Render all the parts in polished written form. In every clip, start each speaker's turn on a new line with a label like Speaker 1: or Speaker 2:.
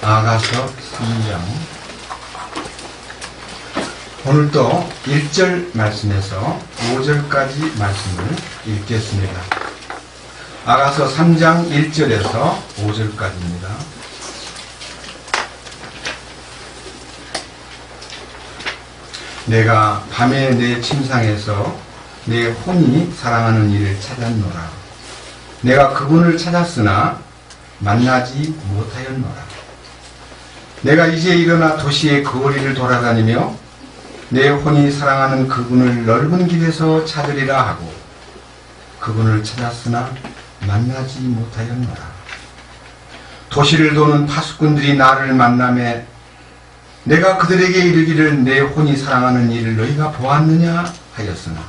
Speaker 1: 아가서 3장 오늘도 1절 말씀에서 5절까지 말씀을 읽겠습니다. 아가서 3장 1절에서 5절까지입니다. 내가 밤에 내 침상에서 내 혼이 사랑하는 이를 찾았노라. 내가 그분을 찾았으나 만나지 못하였노라. 내가 이제 일어나 도시의 거리를 돌아다니며 내 혼이 사랑하는 그분을 넓은 길에서 찾으리라 하고 그분을 찾았으나 만나지 못하였노라. 도시를 도는 파수꾼들이 나를 만나매 내가 그들에게 이르기를 내 혼이 사랑하는 이를 너희가 보았느냐 하였으나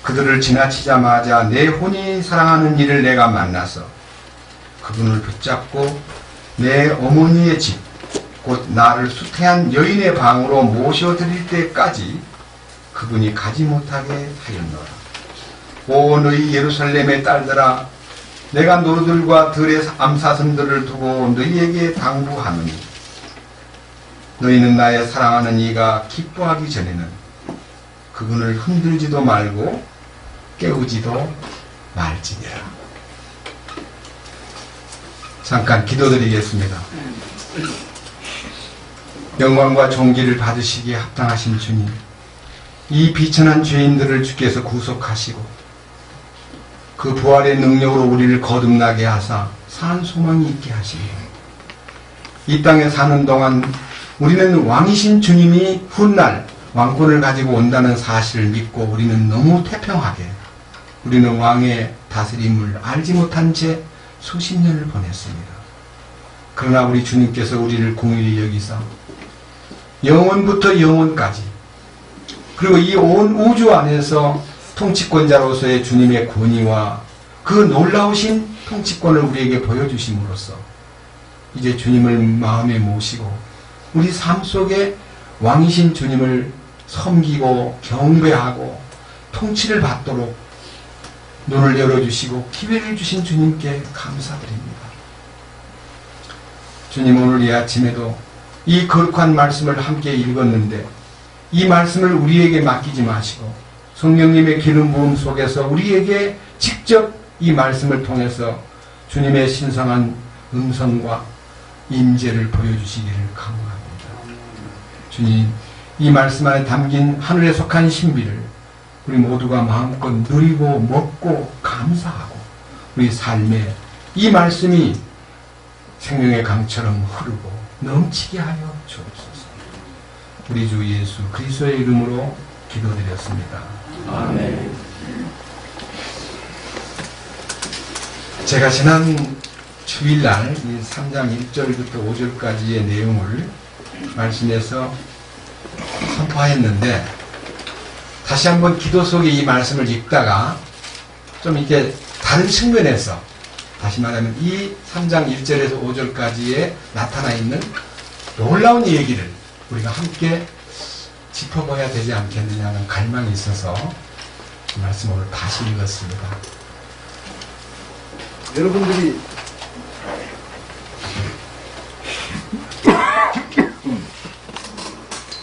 Speaker 1: 그들을 지나치자마자 내 혼이 사랑하는 이를 내가 만나서 그분을 붙잡고 내 어머니의 집 곧 나를 수태한 여인의 방으로 모셔드릴 때까지 그분이 가지 못하게 하였노라. 오 너희 예루살렘의 딸들아, 내가 노루들과 들의 암사슴들을 두고 너희에게 당부하노니 너희는 나의 사랑하는 이가 기뻐하기 전에는 그분을 흔들지도 말고 깨우지도 말지니라. 잠깐 기도드리겠습니다. 영광과 존귀를 받으시기에 합당하신 주님, 이 비천한 죄인들을 주께서 구속하시고 그 부활의 능력으로 우리를 거듭나게 하사 산 소망이 있게 하시며 이 땅에 사는 동안 우리는 왕이신 주님이 훗날 왕권을 가지고 온다는 사실을 믿고 우리는 너무 태평하게 우리는 왕의 다스림을 알지 못한 채 수십 년을 보냈습니다. 그러나 우리 주님께서 우리를 공의히 여기사 영원부터 영원까지 그리고 이 온 우주 안에서 통치권자로서의 주님의 권위와 그 놀라우신 통치권을 우리에게 보여주심으로써 이제 주님을 마음에 모시고 우리 삶 속에 왕이신 주님을 섬기고 경배하고 통치를 받도록 눈을 열어주시고 기회를 주신 주님께 감사드립니다. 주님, 오늘 이 아침에도 이 거룩한 말씀을 함께 읽었는데 이 말씀을 우리에게 맡기지 마시고 성령님의 기름 부음 속에서 우리에게 직접 이 말씀을 통해서 주님의 신성한 음성과 임재를 보여주시기를 간구합니다. 주님, 이 말씀 안에 담긴 하늘에 속한 신비를 우리 모두가 마음껏 누리고 먹고 감사하고 우리 삶에 이 말씀이 생명의 강처럼 흐르고 넘치게 하여 주옵소서. 우리 주 예수 그리스도의 이름으로 기도드렸습니다.
Speaker 2: 아멘.
Speaker 1: 제가 지난 주일날 이 3장 1절부터 5절까지의 내용을 말씀에서 선포했는데 다시 한번 기도 속에 이 말씀을 읽다가 좀 이렇게 다른 측면에서 다시 말하면 이 3장 1절에서 5절까지에 나타나 있는 놀라운 얘기를 우리가 함께 짚어봐야 되지 않겠느냐는 갈망이 있어서 이 말씀을 오늘 다시 읽었습니다. 여러분들이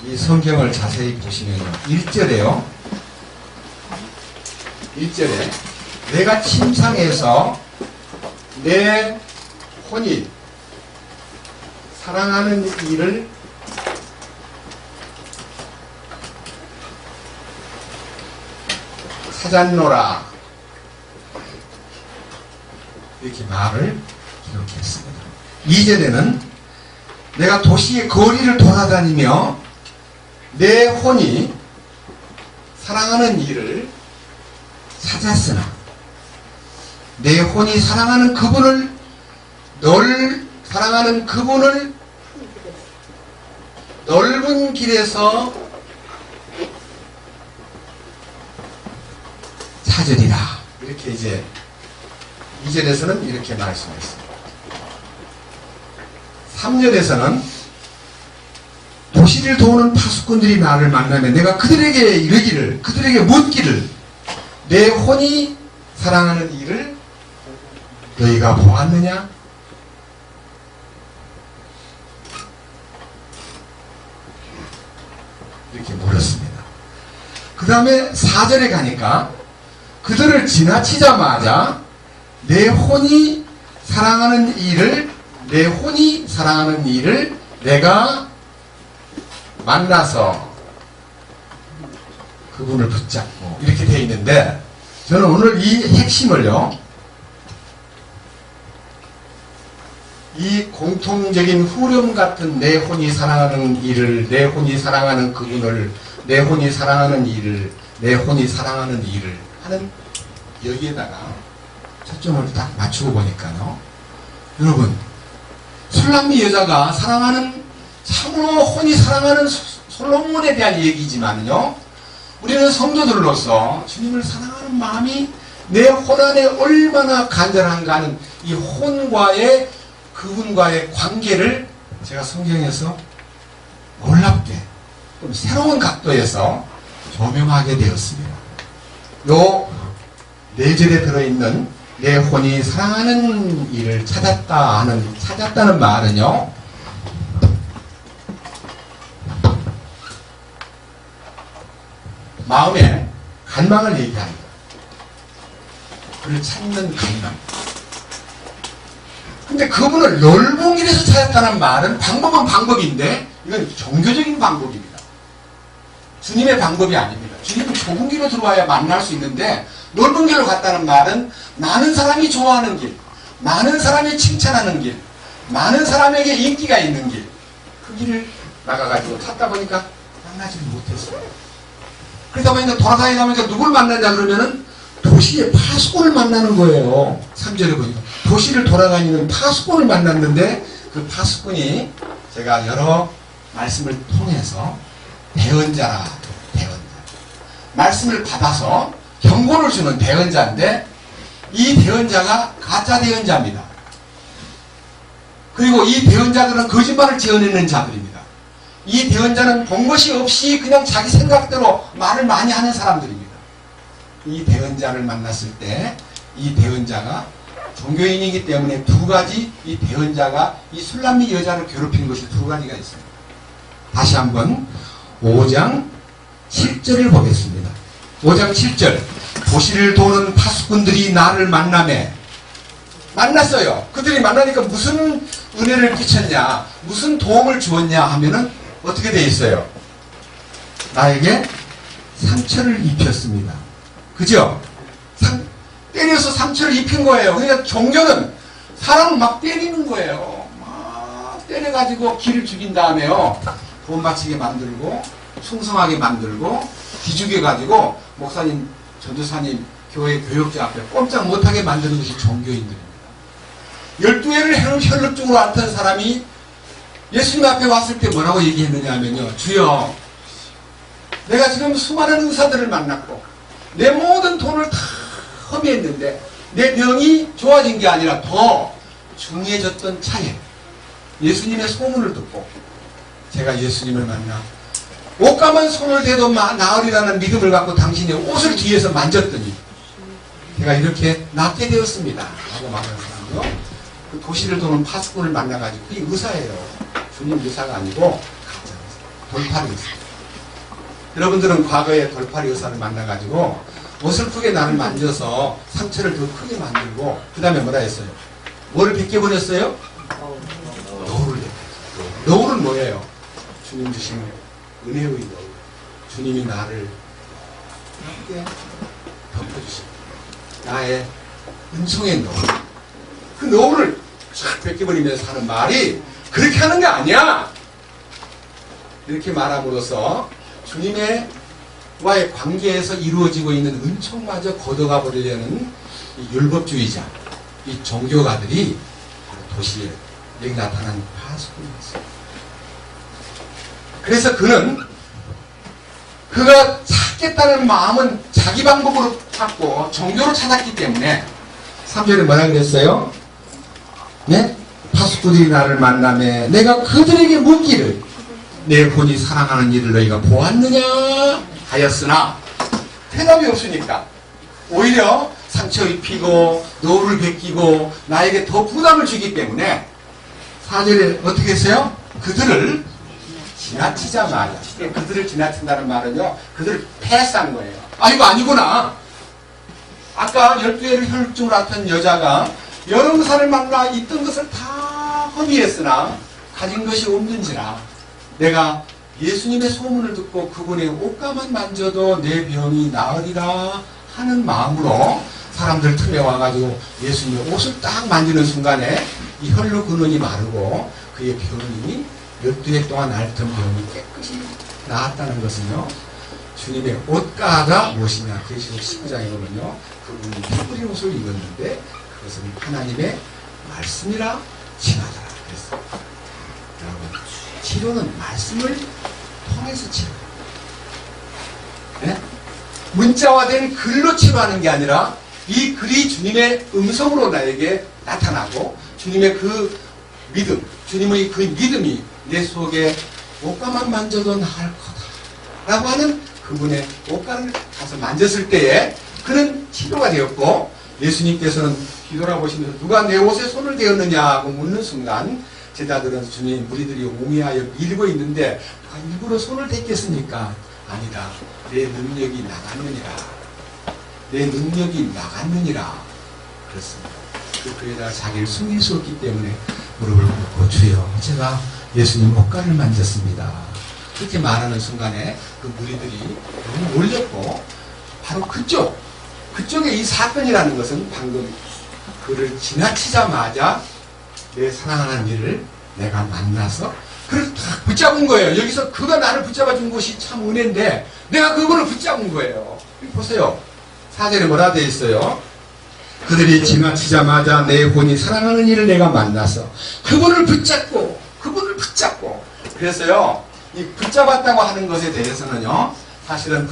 Speaker 1: 이 성경을 자세히 보시면 1절에요. 1절에 내가 침상에서 내 혼이 사랑하는 이를 찾았노라 이렇게 말을 기록했습니다. 2절에는 내가 도시의 거리를 돌아다니며 내 혼이 사랑하는 이를 찾았으나 내 혼이 사랑하는 그분을 넓은 길에서 찾으리라. 이렇게 이제 2절에서는 이렇게 말씀했습니다. 3절에서는 도시를 도우는 파수꾼들이 나를 만나면 내가 그들에게 이르기를, 그들에게 묻기를 내 혼이 사랑하는 이를 너희가 보았느냐? 그 다음에 4절에 가니까 그들을 지나치자마자 내 혼이 사랑하는 이를 내가 만나서 그분을 붙잡고 이렇게 되어 있는데, 저는 오늘 이 핵심을요, 이 공통적인 후렴 같은 내 혼이 사랑하는 이를, 내 혼이 사랑하는 그분을, 내 혼이 사랑하는 이를, 내 혼이 사랑하는 이를 하는 여기에다가 초점을 딱 맞추고 보니까요, 여러분, 술람미 여자가 사랑하는, 참으로 혼이 사랑하는 솔로몬에 대한 얘기지만요, 우리는 성도들로서 주님을 사랑하는 마음이 내 혼 안에 얼마나 간절한가 하는 이 혼과의, 그분과의 관계를 제가 성경에서 놀랍게 좀 새로운 각도에서 조명하게 되었습니다. 요 4절에 들어있는 내 혼이 사랑하는 이를 찾았다는 말은요, 마음의 갈망을 얘기합니다. 그를 찾는 갈망. 근데 그분을 넓은 길에서 찾았다는 말은, 방법은 방법인데 이건 종교적인 방법입니다. 주님의 방법이 아닙니다. 주님은 좁은 길로 들어와야 만날 수 있는데, 넓은 길로 갔다는 말은 많은 사람이 좋아하는 길, 많은 사람이 칭찬하는 길, 많은 사람에게 인기가 있는 길, 그 길을 나가가지고 찾다 보니까 만나지 못했어요. 그러다 보니까 돌아다니다 보니까 누굴 만나냐 그러면은 도시의 파수꾼을 만나는 거예요. 3절에 보니까 도시를 돌아다니는 파수꾼을 만났는데, 그 파수꾼이 제가 여러 말씀을 통해서 대언자라, 대언자, 말씀을 받아서 경고를 주는 대언자인데, 이 대언자가 가짜 대언자입니다. 그리고 이 대언자들은 거짓말을 지어내는 자들입니다. 이 대언자는 본 것이 없이 그냥 자기 생각대로 말을 많이 하는 사람들입니다. 이 대언자를 만났을 때, 이 대언자가 종교인이기 때문에 두 가지, 이 대언자가 이 술람미 여자를 괴롭히는 것이 두 가지가 있습니다. 다시 한번 5장 7절을 보겠습니다. 5장 7절. 도시를 도는 파수꾼들이 나를 만났어요. 그들이 만나니까 무슨 은혜를 끼쳤냐, 무슨 도움을 주었냐 하면은 어떻게 돼 있어요? 나에게 상처를 입혔습니다. 그죠? 때려서 상처를 입힌 거예요. 그러니까 종교는 사람을 막 때리는 거예요. 막 때려가지고 기를 죽인 다음에요, 돈 바치게 만들고 충성하게 만들고 기죽여가지고 목사님, 전도사님, 교회 교역자 앞에 꼼짝 못하게 만드는 것이 종교인들입니다. 12회를 혈육적으로 앓던 사람이 예수님 앞에 왔을 때 뭐라고 얘기했느냐 하면요, 주여, 내가 지금 수많은 의사들을 만났고 내 모든 돈을 다 허비했는데 내 병이 좋아진 게 아니라 더 중해졌던 차에 예수님의 소문을 듣고 제가 예수님을 만나 옷감은 손을 대도 나으리라는 믿음을 갖고 당신의 옷을 뒤에서 만졌더니 제가 이렇게 낫게 되었습니다 라고 말하는 사람이요, 그 도시를 도는 파수꾼을 만나가지고, 그게 의사예요. 주님 의사가 아니고 가짜 의사, 돌팔이 의사. 여러분들은 과거에 돌팔이 의사를 만나가지고 어설프게 나를 만져서 상처를 더 크게 만들고 그 다음에 뭐라 했어요? 뭐를 벗겨버렸어요? 노을을 벗겨버렸어요. 노을은 뭐예요? 주님 주신 은혜의 노을. 주님이 나를 함께 덮어주십니다. 나의 은총의 노을. 그 노을을 쫙 벗겨버리면서 하는 말이 그렇게 하는 게 아니야. 이렇게 말함으로써 주님의 와의 관계에서 이루어지고 있는 은총마저 걷어가 버리려는 이 율법주의자, 이 종교가들이 도시에 여기 나타난 파수꾼이었어요. 그래서 그가 찾겠다는 마음은 자기 방법으로 찾고 종교로 찾았기 때문에 3절에 뭐라 그랬어요? 네? 파수꾼들이 나를 만나매 내가 그들에게 묻기를 내 혼이 사랑하는 이를 너희가 보았느냐 하였으나 대답이 없으니까 오히려 상처 입히고 노를 베끼고 나에게 더 부담을 주기 때문에 4절에 어떻게 했어요? 그들을 지나치자마자, 그들을 지나친다는 말은요, 그들을 패스한 거예요. 아, 이거 아니구나. 아까 12회를 혈육증으로 앓던 여자가 여러 의사를 만나 있던 것을 다 허비했으나 가진 것이 없는지라 내가 예수님의 소문을 듣고 그분의 옷가만 만져도 내 병이 나으리라 하는 마음으로 사람들 틈에 와가지고 예수님의 옷을 딱 만지는 순간에 이 혈로 근원이 마르고 그의 병이 12해 동안 앓던 병이 깨끗이 나았다는 것은요, 주님의 옷가가 무엇이냐, 계시록 19장에 보면요, 그분이 피 뿌린 옷을 입었는데 그것은 하나님의 말씀이라 칭하더라 그랬어요. 여러분, 치료는 말씀을 통해서 치료해요. 네? 문자화된 글로 치료하는 게 아니라 이 글이 주님의 음성으로 나에게 나타나고 주님의 그 믿음, 주님의 그 믿음이 내 속에 옷가만 만져도 나을 거다 라고 하는 그분의 옷가를 가서 만졌을 때에 그는 치료가 되었고, 예수님께서는 뒤돌아보시면서 누가 내 옷에 손을 대었느냐 하고 묻는 순간 제자들은 주님, 무리들이 옹이하여 밀고 있는데 누가 일부러 손을 댔겠습니까? 아니다. 내 능력이 나갔느니라. 내 능력이 나갔느니라. 그렇습니다. 그 여자가 자기를 숨길 수 없기 때문에 무릎을 꿇고 주여, 제가 예수님 옷가를 만졌습니다. 그렇게 말하는 순간에 그 무리들이 너무 놀렸고, 바로 그쪽에 이 사건이라는 것은 방금 그를 지나치자마자 내 사랑하는 이를 내가 만나서 그를 딱 붙잡은 거예요. 여기서 그가 나를 붙잡아준 것이 참 은혜인데 내가 그분을 붙잡은 거예요. 보세요. 4절에 뭐라 되어 있어요? 그들이 지나치자마자 내 혼이 사랑하는 이를 내가 만나서 그분을 붙잡고 그래서요, 이 붙잡았다고 하는 것에 대해서는요, 사실은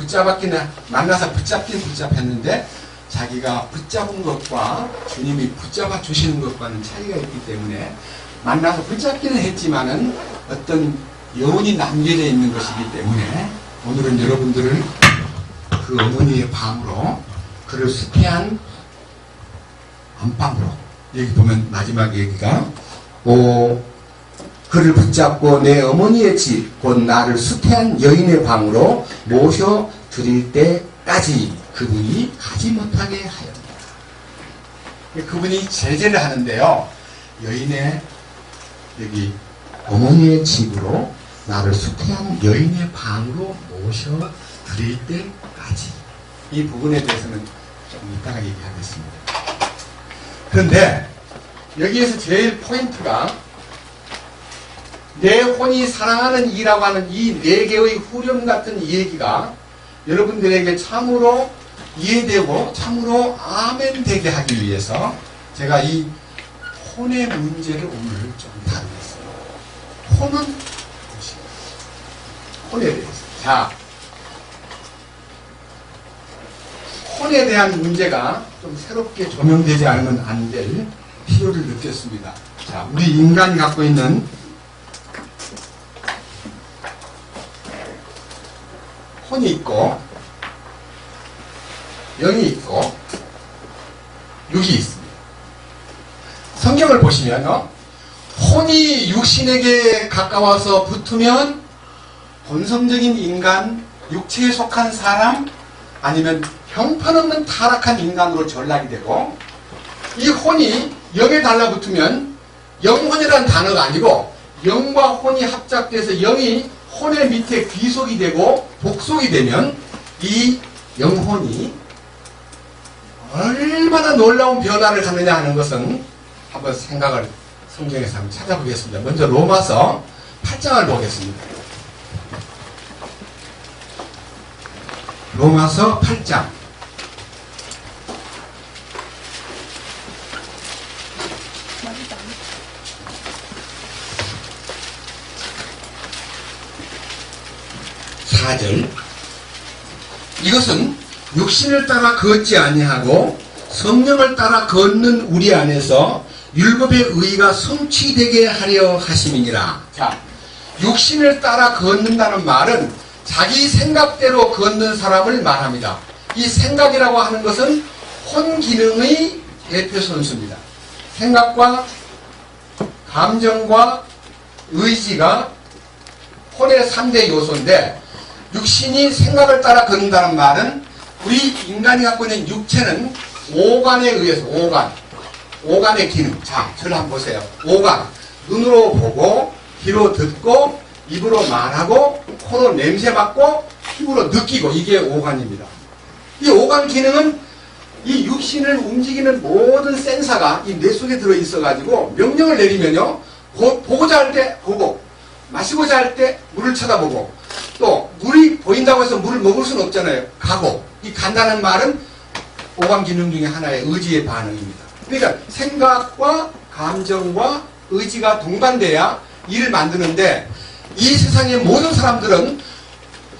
Speaker 1: 만나서 붙잡혔는데 자기가 붙잡은 것과 주님이 붙잡아 주시는 것과는 차이가 있기 때문에 만나서 붙잡기는 했지만은 어떤 여운이 남겨져 있는 것이기 때문에 오늘은 여러분들을 그 어머니의 방으로, 그를 수태한 안방으로, 여기 보면 마지막 얘기가 그를 붙잡고 내 어머니의 집 곧 나를 수태한 여인의 방으로 모셔 드릴 때까지 그분이 가지 못하게 하였다. 그분이 제재를 하는데요, 여인의 여기 어머니의 집으로 나를 수태한 여인의 방으로 모셔 드릴 때까지, 이 부분에 대해서는 좀 이따가 얘기하겠습니다. 그런데 여기에서 제일 포인트가 내 혼이 사랑하는 이라고 하는 이 네 개의 후렴 같은 얘기가 여러분들에게 참으로 이해되고 참으로 아멘 되게 하기 위해서 제가 이 혼의 문제를 오늘 좀 다루겠습니다. 혼은 무엇인가? 혼에 대해서. 자, 혼에 대한 문제가 좀 새롭게 조명되지 않으면 안 될 필요를 느꼈습니다. 자, 우리 인간이 갖고 있는 혼이 있고 영이 있고 육이 있습니다. 성경을 보시면요, 혼이 육신에게 가까워서 붙으면 본성적인 인간, 육체에 속한 사람, 아니면 형편없는 타락한 인간으로 전락이 되고, 이 혼이 영에 달라붙으면 영혼이라는 단어가 아니고 영과 혼이 합작돼서 영이 혼의 밑에 귀속이 되고 복속이 되면 이 영혼이 얼마나 놀라운 변화를 갖느냐 하는 것은 한번 생각을 성경에서 한번 찾아보겠습니다. 먼저 로마서 8장을 보겠습니다. 로마서 8장. 이것은 육신을 따라 걷지 아니하고 성령을 따라 걷는 우리 안에서 율법의 의가 성취되게 하려 하심이니라. 자, 육신을 따라 걷는다는 말은 자기 생각대로 걷는 사람을 말합니다. 이 생각이라고 하는 것은 혼 기능의 대표 선수입니다. 생각과 감정과 의지가 혼의 3대 요소인데, 육신이 생각을 따라 걷는다는 말은 우리 인간이 갖고 있는 육체는 오간에 의해서, 오간의 기능. 자, 저를 한번 보세요. 오간. 눈으로 보고, 귀로 듣고, 입으로 말하고, 코로 냄새 맡고, 피부로 느끼고, 이게 오간입니다. 이 오간 기능은 이 육신을 움직이는 모든 센서가 이 뇌 속에 들어있어가지고 명령을 내리면요, 보고자 할 때 보고, 마시고자 할 때 물을 쳐다보고, 또 물이 보인다고 해서 물을 먹을 수는 없잖아요. 가고. 이 간다는 말은 오감 기능 중에 하나의 의지의 반응입니다. 그러니까 생각과 감정과 의지가 동반돼야 일을 만드는데, 이 세상의 모든 사람들은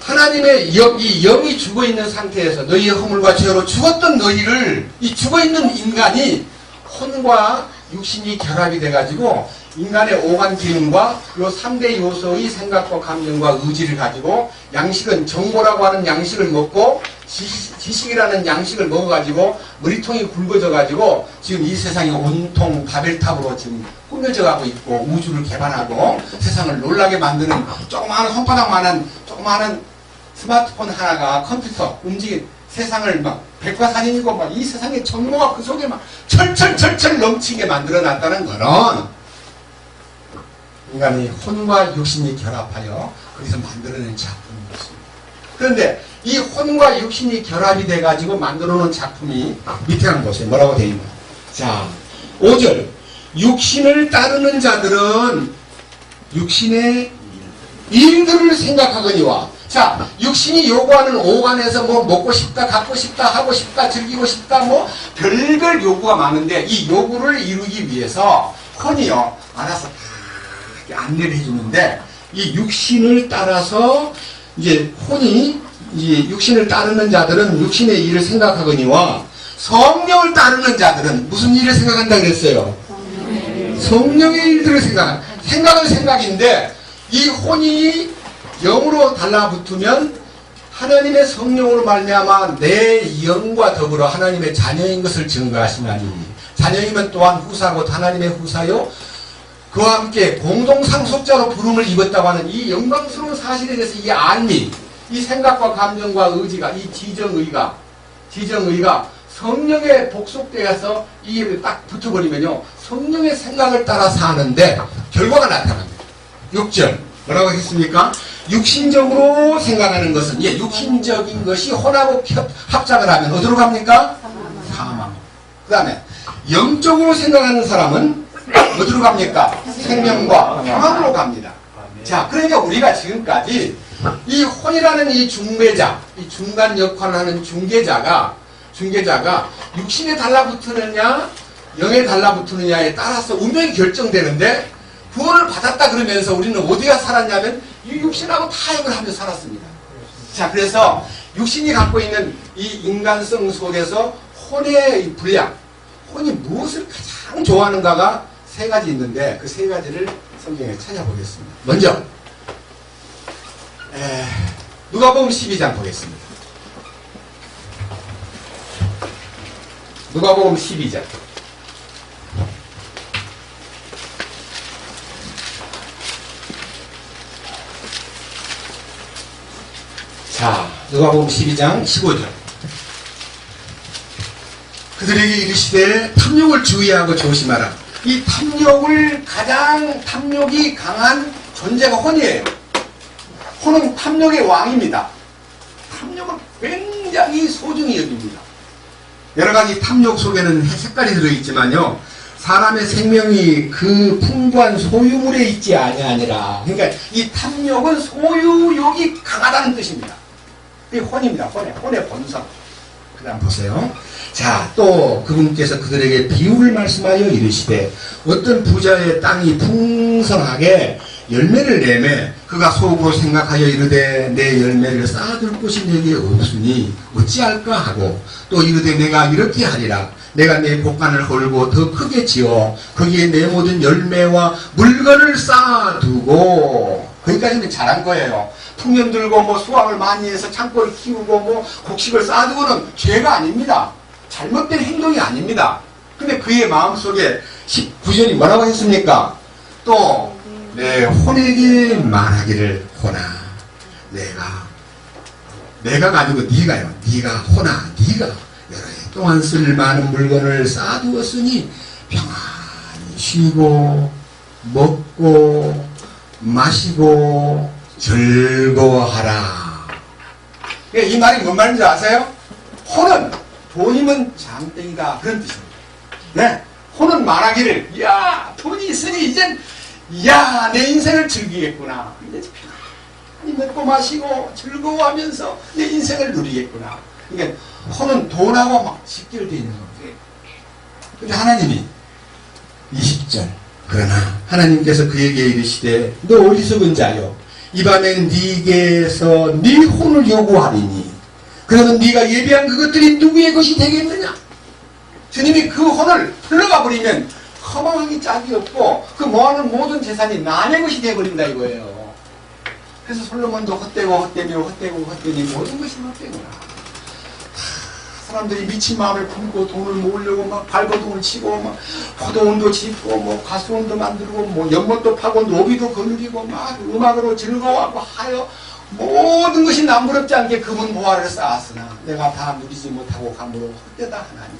Speaker 1: 하나님의 이 영이 죽어있는 상태에서 너희의 허물과 죄로 죽었던 너희를, 이 죽어있는 인간이 혼과 육신이 결합이 돼가지고 인간의 오감 기능과 요 3대 요소의 생각과 감정과 의지를 가지고, 양식은 정보라고 하는 양식을 먹고 지식이라는 양식을 먹어가지고 머리통이 굵어져가지고 지금 이 세상이 온통 바벨탑으로 지금 꾸며져 가고 있고, 우주를 개발하고 세상을 놀라게 만드는 조그마한 손바닥만한 조그마한 스마트폰 하나가 컴퓨터 움직인 세상을 막 백과사전이고 막 이 세상의 정보가 그 속에 막 철철철철 넘치게 만들어 놨다는 거는 인간이 혼과 육신이 결합하여 거기서 만들어낸 작품인 것입니다. 그런데 이 혼과 육신이 결합이 돼가지고 만들어 놓은 작품이 밑에 한번 보세요. 뭐라고 되어 있나? 자, 5절. 육신을 따르는 자들은 육신의 일들을 생각하거니와. 자, 육신이 요구하는 오간에서 뭐 먹고 싶다, 갖고 싶다, 하고 싶다, 즐기고 싶다, 뭐 별별 요구가 많은데, 이 요구를 이루기 위해서 혼이요, 알아서 다 안내를 해주는데, 이 육신을 따라서 이제 혼이 이제 육신을 따르는 자들은 육신의 일을 생각하거니와, 성령을 따르는 자들은 무슨 일을 생각한다 그랬어요? 성령의 일들을 생각은 생각인데, 이 혼이 영으로 달라붙으면 하나님의 성령으로 말미암아 내 영과 더불어 하나님의 자녀인 것을 증거하시나니, 자녀이면 또한 후사고 하나님의 후사요 그와 함께 공동상속자로 부름을 입었다고 하는 이 영광스러운 사실에 대해서 이 안미, 이 생각과 감정과 의지가, 이 지정의가 성령에 복속되어서 이 입에 딱 붙어버리면요, 성령의 생각을 따라서 하는데 결과가 나타납니다. 6절 뭐라고 했습니까? 육신적으로 생각하는 것은, 육신적인 것이 혼하고 합작을 하면 어디로 갑니까? 사망. 그 다음에 영적으로 생각하는 사람은 어디로 갑니까? 생명과 평안으로 갑니다. 자, 그러니까 우리가 지금까지 이 혼이라는 이 중매자, 이 중간 역할을 하는 중개자가 육신에 달라붙느냐 영에 달라붙느냐에 따라서 운명이 결정되는데, 구원을 받았다 그러면서 우리는 어디가 살았냐면 이 육신하고 타협을 하며 살았습니다. 자, 그래서 육신이 갖고 있는 이 인간성 속에서 혼의 분량, 혼이 무엇을 가장 좋아하는가가 세 가지 있는데, 그 세 가지를 성경에 찾아보겠습니다. 먼저 누가복음 12장 보겠습니다. 누가복음 12장. 자, 누가복음 12장 15절. 그들에게 이르시되 탐욕을 주의하고 조심하라. 이 탐욕을 가장 탐욕이 강한 존재가 혼이에요. 혼은 탐욕의 왕입니다. 탐욕을 굉장히 소중히 여깁니다. 여러 가지 탐욕 속에는 색깔이 들어있지만요, 사람의 생명이 그 풍부한 소유물에 있지 아니하니라. 그러니까 이 탐욕은 소유욕이 강하다는 뜻입니다. 이게 혼입니다. 혼의 본성. 그 다음 보세요. 자, 또 그분께서 그들에게 비유를 말씀하여 이르시되, 어떤 부자의 땅이 풍성하게 열매를 내매 그가 속으로 생각하여 이르되 내 열매를 쌓아둘 곳이 내게 없으니 어찌할까 하고, 또 이르되 내가 이렇게 하리라. 내가 내 곳간을 헐고 더 크게 지어 거기에 내 모든 열매와 물건을 쌓아두고. 거기까지는 잘한 거예요. 풍년 들고 뭐 수확을 많이 해서 창고를 키우고 뭐 곡식을 쌓아두고는 죄가 아닙니다. 잘못된 행동이 아닙니다. 근데 그의 마음속에 19절이 뭐라고 했습니까? 또
Speaker 2: 내 혼에게 말하기를 호나 내가 아니고 네가요. 네가 호나 네가 여러 해 동안 쓸 많은 물건을 쌓아두었으니 평안히 쉬고 먹고 마시고 즐거워하라. 이 말이 뭔 말인지 아세요? 혼은 돈이면 장땡이다 그런 뜻입니다. 네, 혼은 말하기를 야 돈이 있으니 이젠 야 내 인생을 즐기겠구나. 이제 편안히 먹고 마시고 즐거워하면서 내 인생을 누리겠구나. 그러니까 혼은 돈하고 막 직결되어 있는 겁니다. 근데 하나님이 20절 그러나 하나님께서 그에게 이르시되 너 어리석은 자여 이 밤에 네게서 네 혼을 요구하리니 그러면 네가 예비한 그것들이 누구의 것이 되겠느냐. 주님이 그 혼을 흘러가 버리면 허망하기 짝이 없고 그 모아놓은 모든 재산이 남의 것이 되어버린다 이거예요. 그래서 솔로몬도 헛되고 헛되며 헛되고 헛되니 모든 것이 헛되구나. 사람들이 미친 마음을 품고 돈을 모으려고 막 발버둥을 치고 막 포도원도 짓고 뭐 가수원도 만들고 뭐 연못도 파고 노비도 건드리고 막 음악으로 즐거워하고 하여 모든 것이 남부럽지 않게 금은 보화를 쌓았으나 내가 다 누리지 못하고 감으로 헛되다 하나니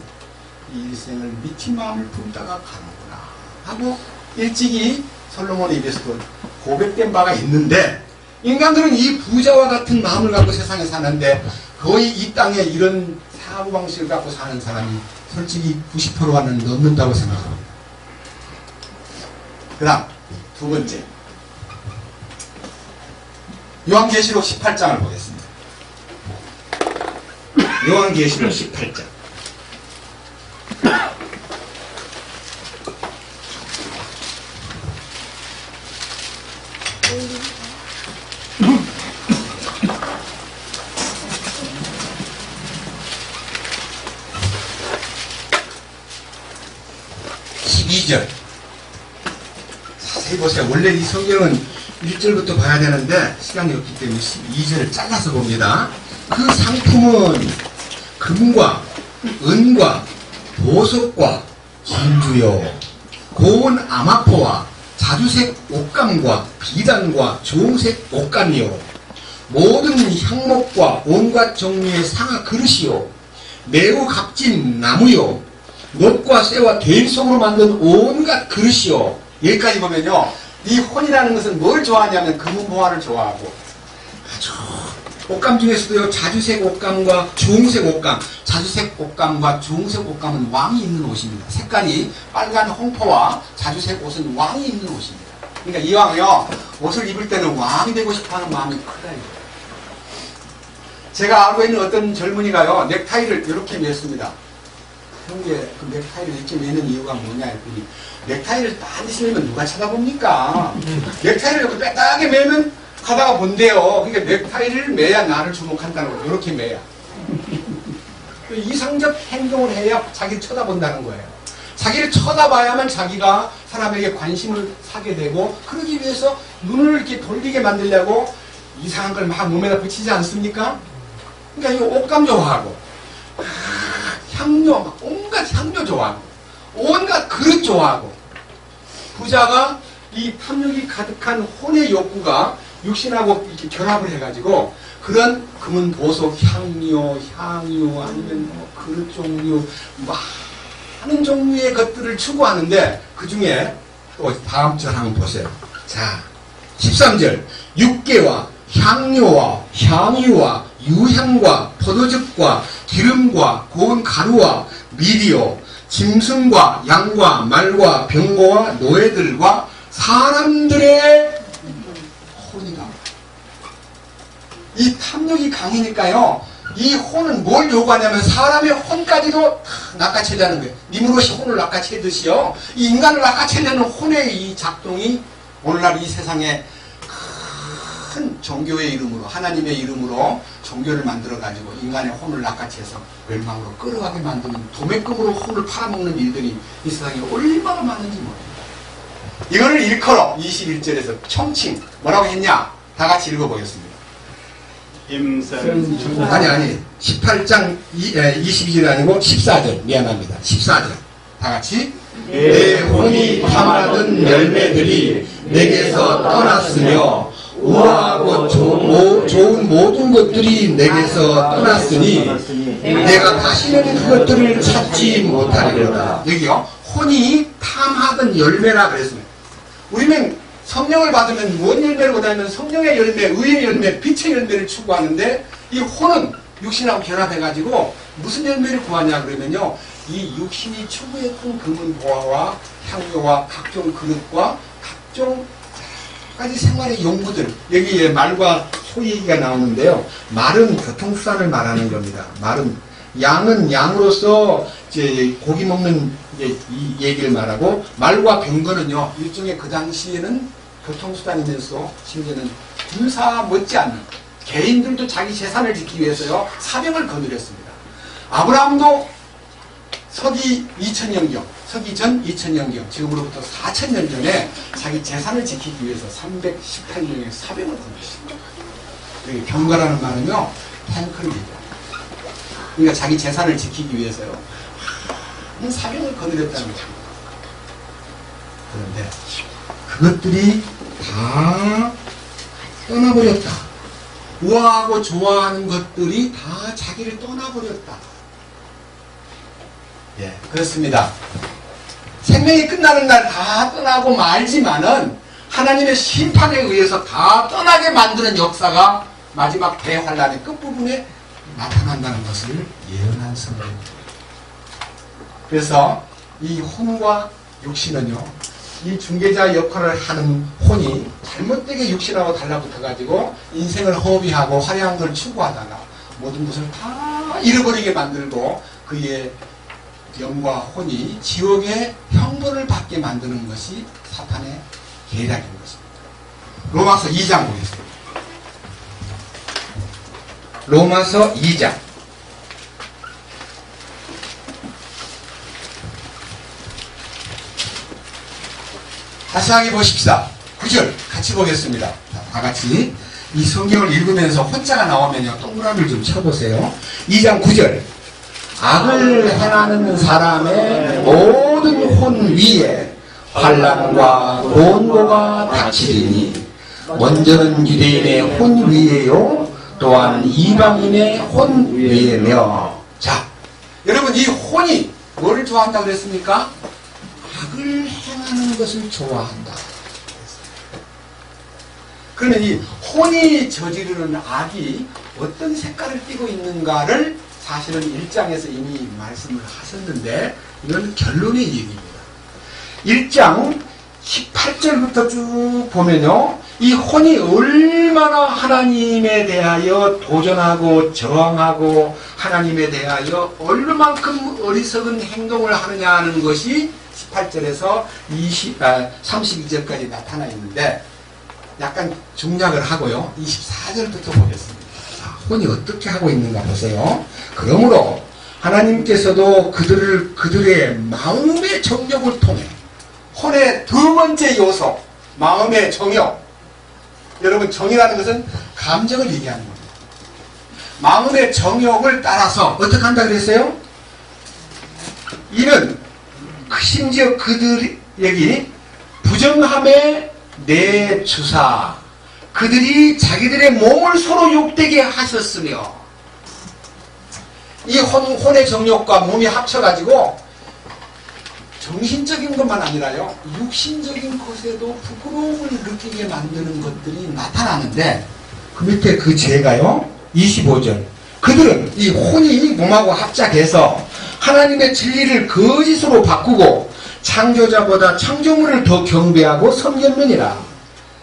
Speaker 2: 이 일생을 미친 마음을 품다가 가는구나 하고 일찍이 솔로몬의 입에서도 고백된 바가 있는데 인간들은 이 부자와 같은 마음을 갖고 세상에 사는데 거의 이 땅에 이런 사고방식을 갖고 사는 사람이 솔직히 90%가는 넘는다고 생각합니다. 그 다음 두 번째 요한계시록 18장을 보겠습니다. 요한계시록 18장 12절 자세히 보세요. 원래 이 성경은 1절부터 봐야 되는데 시간이 없기 때문에 12절을 잘라서 봅니다. 그 상품은 금과 은과 보석과 진주요 고운 아마포와 자주색 옷감과 비단과 좋은색 옷감이요 모든 향목과 온갖 종류의 상아 그릇이요 매우 값진 나무요 놋과 쇠와 된송으로 만든 온갖 그릇이요. 여기까지 보면요 이 혼이라는 것은 뭘 좋아하냐면 금은보화를 좋아하고 아주 옷감 중에서도요 자주색 옷감과 주홍색 옷감 자주색 옷감과 주홍색 옷감은 왕이 입는 옷입니다. 색깔이 빨간 홍포와 자주색 옷은 왕이 입는 옷입니다. 그러니까 이왕요 옷을 입을 때는 왕이 되고 싶어하는 마음이 크다 이거예요. 제가 알고 있는 어떤 젊은이가요 넥타이를 이렇게 맸습니다. 형제 그 넥타이를 이렇게 매는 이유가 뭐냐 했더니 넥타이를 딱 신으면 누가 쳐다봅니까? 넥타이를 이렇게 빼딱하게 매면 가다가 본대요. 그러니까 넥타이를 매야 나를 주목한다는 거예요. 이렇게 매야. 이상적 행동을 해야 자기를 쳐다본다는 거예요. 자기를 쳐다봐야만 자기가 사람에게 관심을 사게 되고 그러기 위해서 눈을 이렇게 돌리게 만들려고 이상한 걸 막 몸에다 붙이지 않습니까? 그러니까 이 옷감 좋아하고 향료, 막 온갖 향료 좋아하고 온갖 그릇 좋아하고 부자가 이 탐욕이 가득한 혼의 욕구가 육신하고 이렇게 결합을 해가지고 그런 금은 보석 향료 아니면 뭐 그릇 종류 많은 종류의 것들을 추구하는데 그 중에 또 다음 절 한번 보세요. 자 13절 육개와 향료와 향유와 유향과 포도즙과 기름과 고운 가루와 밀이요 짐승과 양과 말과 병거와 노예들과 사람들의 혼이다. 이 탐욕이 강이니까요 이 혼은 뭘 요구하냐면 사람의 혼까지도 낚아채려는 거예요. 니무롯이 혼을 낚아채듯이요 이 인간을 낚아채려는 혼의 이 작동이 오늘날 이 세상에 큰 종교의 이름으로 하나님의 이름으로 종교를 만들어가지고 인간의 혼을 낚아채서 멸망으로 끌어가게 만드는 도매금으로 혼을 팔아먹는 일들이 이 세상에 얼마나 많은지 모릅니다. 이거를 일컬어 21절에서 총칭 뭐라고 했냐? 다 같이 읽어보겠습니다. 아니 18장 22절이 아니고 14절 미안합니다. 14절 다 같이 내 혼이 탐하던 열매들이
Speaker 3: 내게서 떠났으며 우아하고 좋은 모든 것들이 내게서 떠났으니 내가 다시는 그것들을 찾지 못하리로다.
Speaker 2: 여기요. 혼이 탐하던 열매라 그랬습니다. 우리는 성령을 받으면 뭔 열매를 원하면 성령의 열매, 의의 열매, 빛의 열매를 추구하는데 이 혼은 육신하고 결합해가지고 무슨 열매를 구하냐 그러면요. 이 육신이 추구했던 금은 보화와 향료와 각종 그릇과 각종 여러 가지 생활의 용구들, 여기에 말과 소 얘기가 나오는데요. 말은 교통수단을 말하는 겁니다. 말은 양은 양으로서 이제 고기 먹는 이제 이 얘기를 말하고, 말과 병거는요 일종의 그 당시에는 교통수단이면서 심지어는 군사 못지않는 개인들도 자기 재산을 지키기 위해서요 사병을 거느렸습니다. 아브라함도 서기 2000년경, 서기 전 2000년경, 지금으로부터 4000년 전에 자기 재산을 지키기 위해서 318명의 사병을 거느렸습니다. 여기 병거라는 말은요 탱크를 얘기합니다. 그러니까 자기 재산을 지키기 위해서요 사병을 거느렸다는 거죠. 그런데 그것들이 다 떠나버렸다. 우아하고 좋아하는 것들이 다 자기를 떠나버렸다. 예, 그렇습니다. 생명이 끝나는 날 다 떠나고 말지만은 하나님의 심판에 의해서 다 떠나게 만드는 역사가 마지막 대환란의 끝부분에 나타난다는 것을 예언한 성경입니다. 그래서 이 혼과 육신은요, 이 중개자 역할을 하는 혼이 잘못되게 육신하고 달라붙어가지고 인생을 허비하고 화려한 걸 추구하다가 모든 것을 다 잃어버리게 만들고 그의 영과 혼이 지옥의 형벌을 받게 만드는 것이 사탄의 계략인 것입니다. 로마서 2장 보겠습니다.
Speaker 1: 로마서 2장.
Speaker 2: 자세하게 보십시다. 9절 같이 보겠습니다. 자, 다 같이 이 성경을 읽으면서 혼자가 나오면요 동그라미를 좀 쳐보세요. 2장 9절. 악을 행하는 사람의 모든 혼 위에 환난과 곤고가 닥치리니 먼저는 유대인의 혼 위에요 또한 이방인의 혼 위에며. 자, 여러분 이 혼이 뭐를 좋아한다고 그랬습니까? 악을 행하는 것을 좋아한다. 그러면 이 혼이 저지르는 악이 어떤 색깔을 띠고 있는가를 사실은 1장에서 이미 말씀을 하셨는데 이건 결론의 얘기입니다. 1장 18절부터 쭉 보면요, 이 혼이 얼마나 하나님에 대하여 도전하고 저항하고 하나님에 대하여 얼마만큼 어리석은 행동을 하느냐 하는 것이 18절에서 32절까지 나타나 있는데 약간 중략을 하고요. 24절부터 보겠습니다. 자, 혼이 어떻게 하고 있는가 보세요. 그러므로 하나님께서도 그들의 마음의 정욕을 통해, 혼의 두 번째 요소, 마음의 정욕. 여러분, 정이라는 것은 감정을 얘기하는 겁니다. 마음의 정욕을 따라서 어떻게 한다 그랬어요? 이는 심지어 그들이 여기 부정함에 내주사 그들이 자기들의 몸을 서로 욕되게 하셨으며, 이 혼의 정욕과 몸이 합쳐가지고 정신적인 것만 아니라요 육신적인 것에도 부끄러움을 느끼게 만드는 것들이 나타나는데, 그 밑에 그 죄가요 25절. 그들은 이 혼이 몸하고 합작해서 하나님의 진리를 거짓으로 바꾸고 창조자보다 창조물을 더 경배하고 섬겼느니라.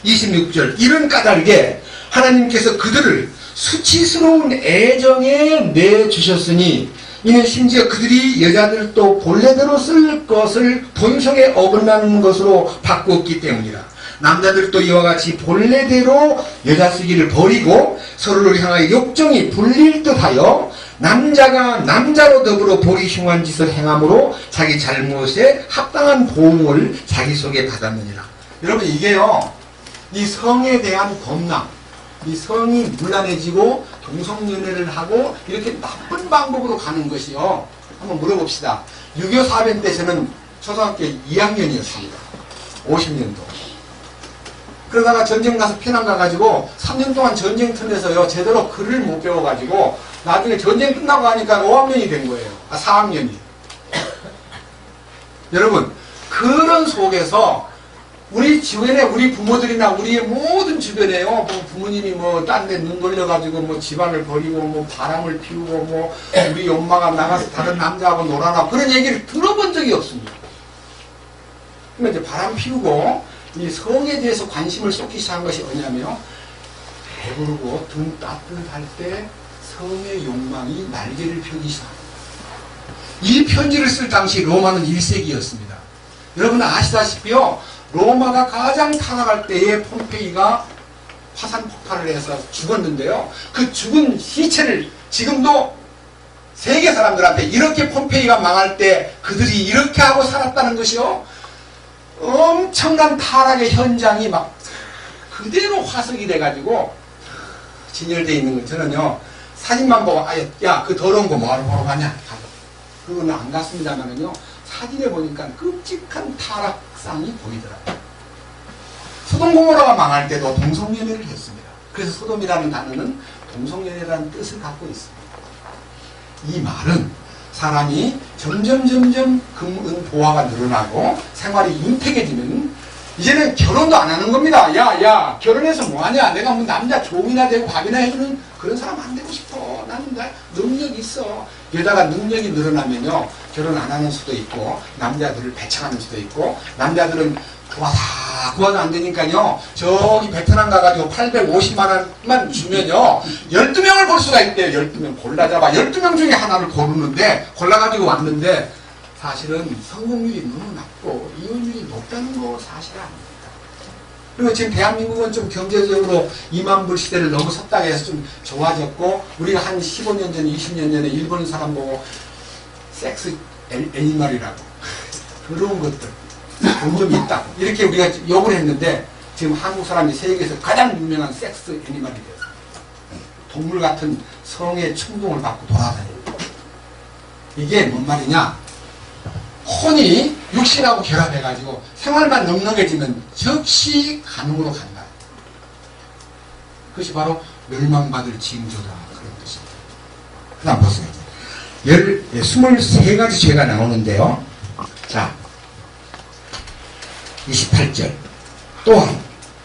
Speaker 2: 26절. 이런 까닭에 하나님께서 그들을 수치스러운 애정에 내주셨으니 이는 심지어 그들이 여자들도 본래대로 쓸 것을 본성에 어긋나는 것으로 바꾸었기 때문이라. 남자들도 이와 같이 본래대로 여자 쓰기를 버리고 서로를 향하여 욕정이 불릴 듯하여 남자가 남자로 더불어 보기 흉한 짓을 행함으로 자기 잘못에 합당한 보응을 자기 속에 받았느니라. 여러분, 이게요 이 성에 대한 겁남, 이 성이 문란해지고 동성연애를 하고 이렇게 나쁜 방법으로 가는 것이요. 한번 물어봅시다. 6.25 사변 때 저는 초등학교 2학년이었습니다. 50년도. 그러다가 전쟁 가서 피난 가가지고 3년 동안 전쟁터에서요 제대로 글을 못 배워가지고 나중에 전쟁 끝나고 하니까 5학년이 된 거예요. 4학년이. 여러분 그런 속에서 우리 주변에 우리 부모들이나 우리의 모든 주변에요 뭐 부모님이 뭐 딴 데 눈 돌려가지고 뭐 집안을 버리고 뭐 바람을 피우고 뭐 우리 엄마가 나가서 다른 남자하고 놀아나 그런 얘기를 들어본 적이 없습니다. 그러면 이제 바람 피우고 이 성에 대해서 관심을 쏟기 시작한 것이 뭐냐면요. 배부르고 등 따뜻할 때 성의 욕망이 날개를 펴기 시작합니다. 이 편지를 쓸 당시 로마는 1세기였습니다. 여러분 아시다시피요. 로마가 가장 타락할 때에 폼페이가 화산 폭발을 해서 죽었는데요. 그 죽은 시체를 지금도 세계 사람들한테 이렇게 폼페이가 망할 때 그들이 이렇게 하고 살았다는 것이요. 엄청난 타락의 현장이 막 그대로 화석이 돼가지고 진열되어 있는 거 저는요 사진만 보고 야 그 더러운 거 뭐하러 보러 가냐 그건 안 갔습니다만은요 사진에 보니까 끔찍한 타락상이 보이더라고요. 소돔고모라가 망할 때도 동성연애를 했습니다. 그래서 소돔이라는 단어는 동성연애라는 뜻을 갖고 있습니다. 이 말은 사람이 점점 금은 보화가 늘어나고 생활이 윤택해지면 이제는 결혼도 안 하는 겁니다. 야 결혼해서 뭐하냐 내가 뭐 남자 종이나 되고 밥이나 해주는 그런 사람 안 되고 싶어. 나는 나 능력이 있어. 게다가 능력이 늘어나면요 결혼 안 하는 수도 있고 남자들을 배척하는 수도 있고 남자들은 구하도 안 되니까요 저기 베트남 가가지고 850만 원만 주면요 12명을 볼 수가 있대요. 12명 골라잡아 12명 중에 하나를 고르는데 골라가지고 왔는데 사실은 성공률이 너무 낮고 이혼율이 높다는 거 사실 아닙니다. 그리고 지금 대한민국은 좀 경제적으로 2만 불 시대를 넘어섰다고 해서 좀 좋아졌고 우리가 한 15년 전에 20년 전에 일본 사람 보고 섹스 애니멀이라고 더러운 것들 돈 좀 있다고 이렇게 우리가 욕을 했는데 지금 한국 사람이 세계에서 가장 유명한 섹스 애니멀이 되었어요. 동물 같은 성의 충동을 받고 돌아다닙니다. 이게 뭔 말이냐 혼이 육신하고 결합해가지고 생활만 넉넉해지면 즉시 간음으로 간다. 그것이 바로 멸망받을 징조다 그런 뜻입니다. 그 다음 보세요. 23가지 죄가 나오는데요. 자 28절 또한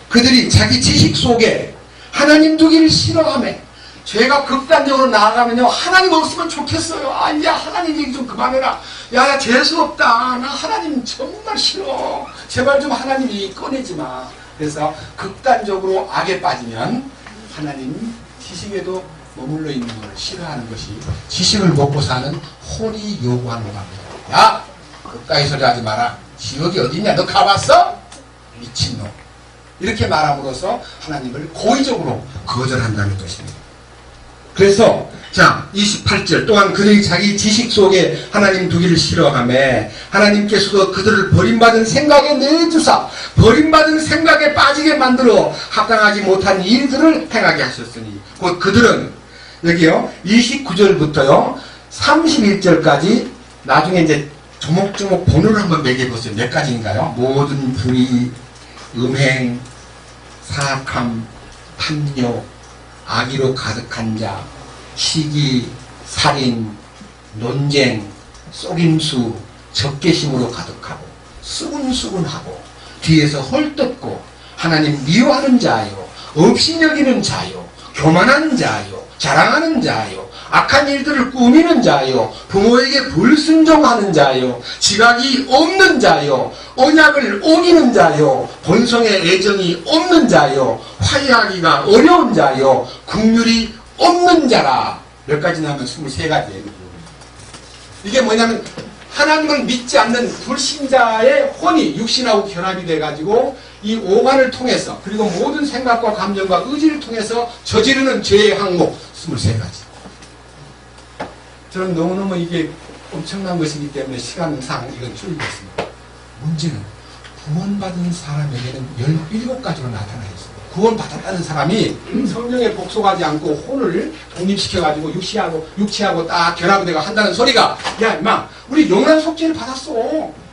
Speaker 2: 그들이 자기 지식 속에 하나님 두기를 싫어하며 죄가 극단적으로 나아가면요 하나님 없으면 좋겠어요. 야 하나님 얘기 좀 그만해라. 야 재수없다. 나 하나님 정말 싫어. 제발 좀 하나님 얘기 꺼내지 마. 그래서 극단적으로 악에 빠지면 하나님 지식에도 머물러 있는 걸 싫어하는 것이 지식을 먹고 사는 혼이 요구하는 겁니다. 야 그까이 소리 하지 마라. 지옥이 어딨냐 너 가봤어? 미친놈. 이렇게 말함으로써 하나님을 고의적으로 거절한다는 것입니다. 그래서 자 28절 또한 그들이 자기 지식 속에 하나님 두기를 싫어하며 하나님께서도 그들을 버림받은 생각에 내주사 버림받은 생각에 빠지게 만들어 합당하지 못한 일들을 행하게 하셨으니 곧 그들은 여기요 29절부터요 31절까지 나중에 이제 조목조목 번호를 한번 매겨보세요. 몇 가지인가요? 모든 불의, 음행, 사악함, 탐욕, 악의로 가득한 자, 시기, 살인, 논쟁, 속임수, 적개심으로 가득하고 수군수군하고 뒤에서 헐뜯고 하나님 미워하는 자요, 없이 여기는 자요, 교만하는 자요, 자랑하는 자요, 악한 일들을 꾸미는 자요, 부모에게 불순종하는 자요, 지각이 없는 자요, 언약을 어기는 자요, 본성의 애정이 없는 자요, 화해하기가 어려운 자요, 긍휼이 없는 자라. 몇 가지 나오면 23가지예요. 이게 뭐냐면 하나님을 믿지 않는 불신자의 혼이 육신하고 결합이 돼가지고 이 오간을 통해서 그리고 모든 생각과 감정과 의지를 통해서 저지르는 죄의 항목 23가지. 저는 너무너무 이게 엄청난 것이기 때문에 시간상 이건 줄이겠습니다. 문제는 구원받은 사람에게는 17가지로 나타나 있습니다. 구원받았다는 사람이 성령에 복속하지 않고 혼을 독립시켜가지고 육체하고 딱 결합이 되고 한다는 소리가 야 임마 우리 영원한 속죄를 받았어.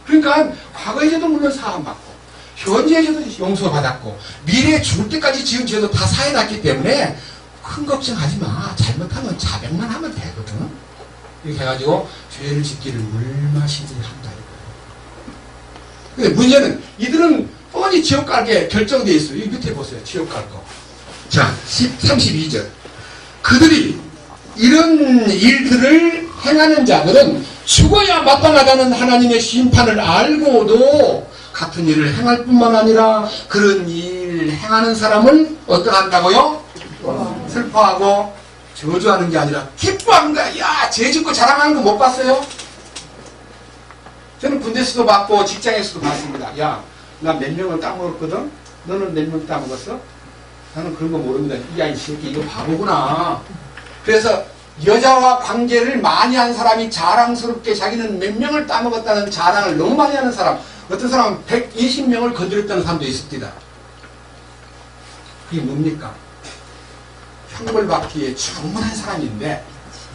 Speaker 2: 그러니까 과거의 죄도 물론 사함받고 현재에서도 용서받았고 미래에 죽을 때까지 지은 죄도 다 사해놨기 때문에 큰 걱정하지 마. 잘못하면 자백만 하면 되거든. 이렇게 해가지고 죄를 짓기를 얼마시니 한다 이거예요. 근데 문제는 이들은 뻔히 지옥 가게 결정돼 있어요. 이 밑에 보세요. 지옥 갈 거. 자, 32절. 그들이 이런 일들을 행하는 자들은 죽어야 마땅하다는 하나님의 심판을 알고도 같은 일을 행할 뿐만 아니라 그런 일 행하는 사람을 어떡한다고요? 슬퍼하고 저주하는 게 아니라 기뻐하는 거야. 야, 죄 짓고 자랑하는 거 못 봤어요? 저는 군대에서도 봤고 직장에서도 봤습니다. 야, 나 몇 명을 따먹었거든? 너는 몇 명 따먹었어? 나는 그런 거 모릅니다. 야, 이 새끼 이거 바보구나. 그래서 여자와 관계를 많이 한 사람이 자랑스럽게 자기는 몇 명을 따먹었다는 자랑을 너무 많이 하는 사람, 어떤 사람은 120명을 건드렸다는 사람도 있습니다. 그게 뭡니까? 형벌받기에 충분한 사람인데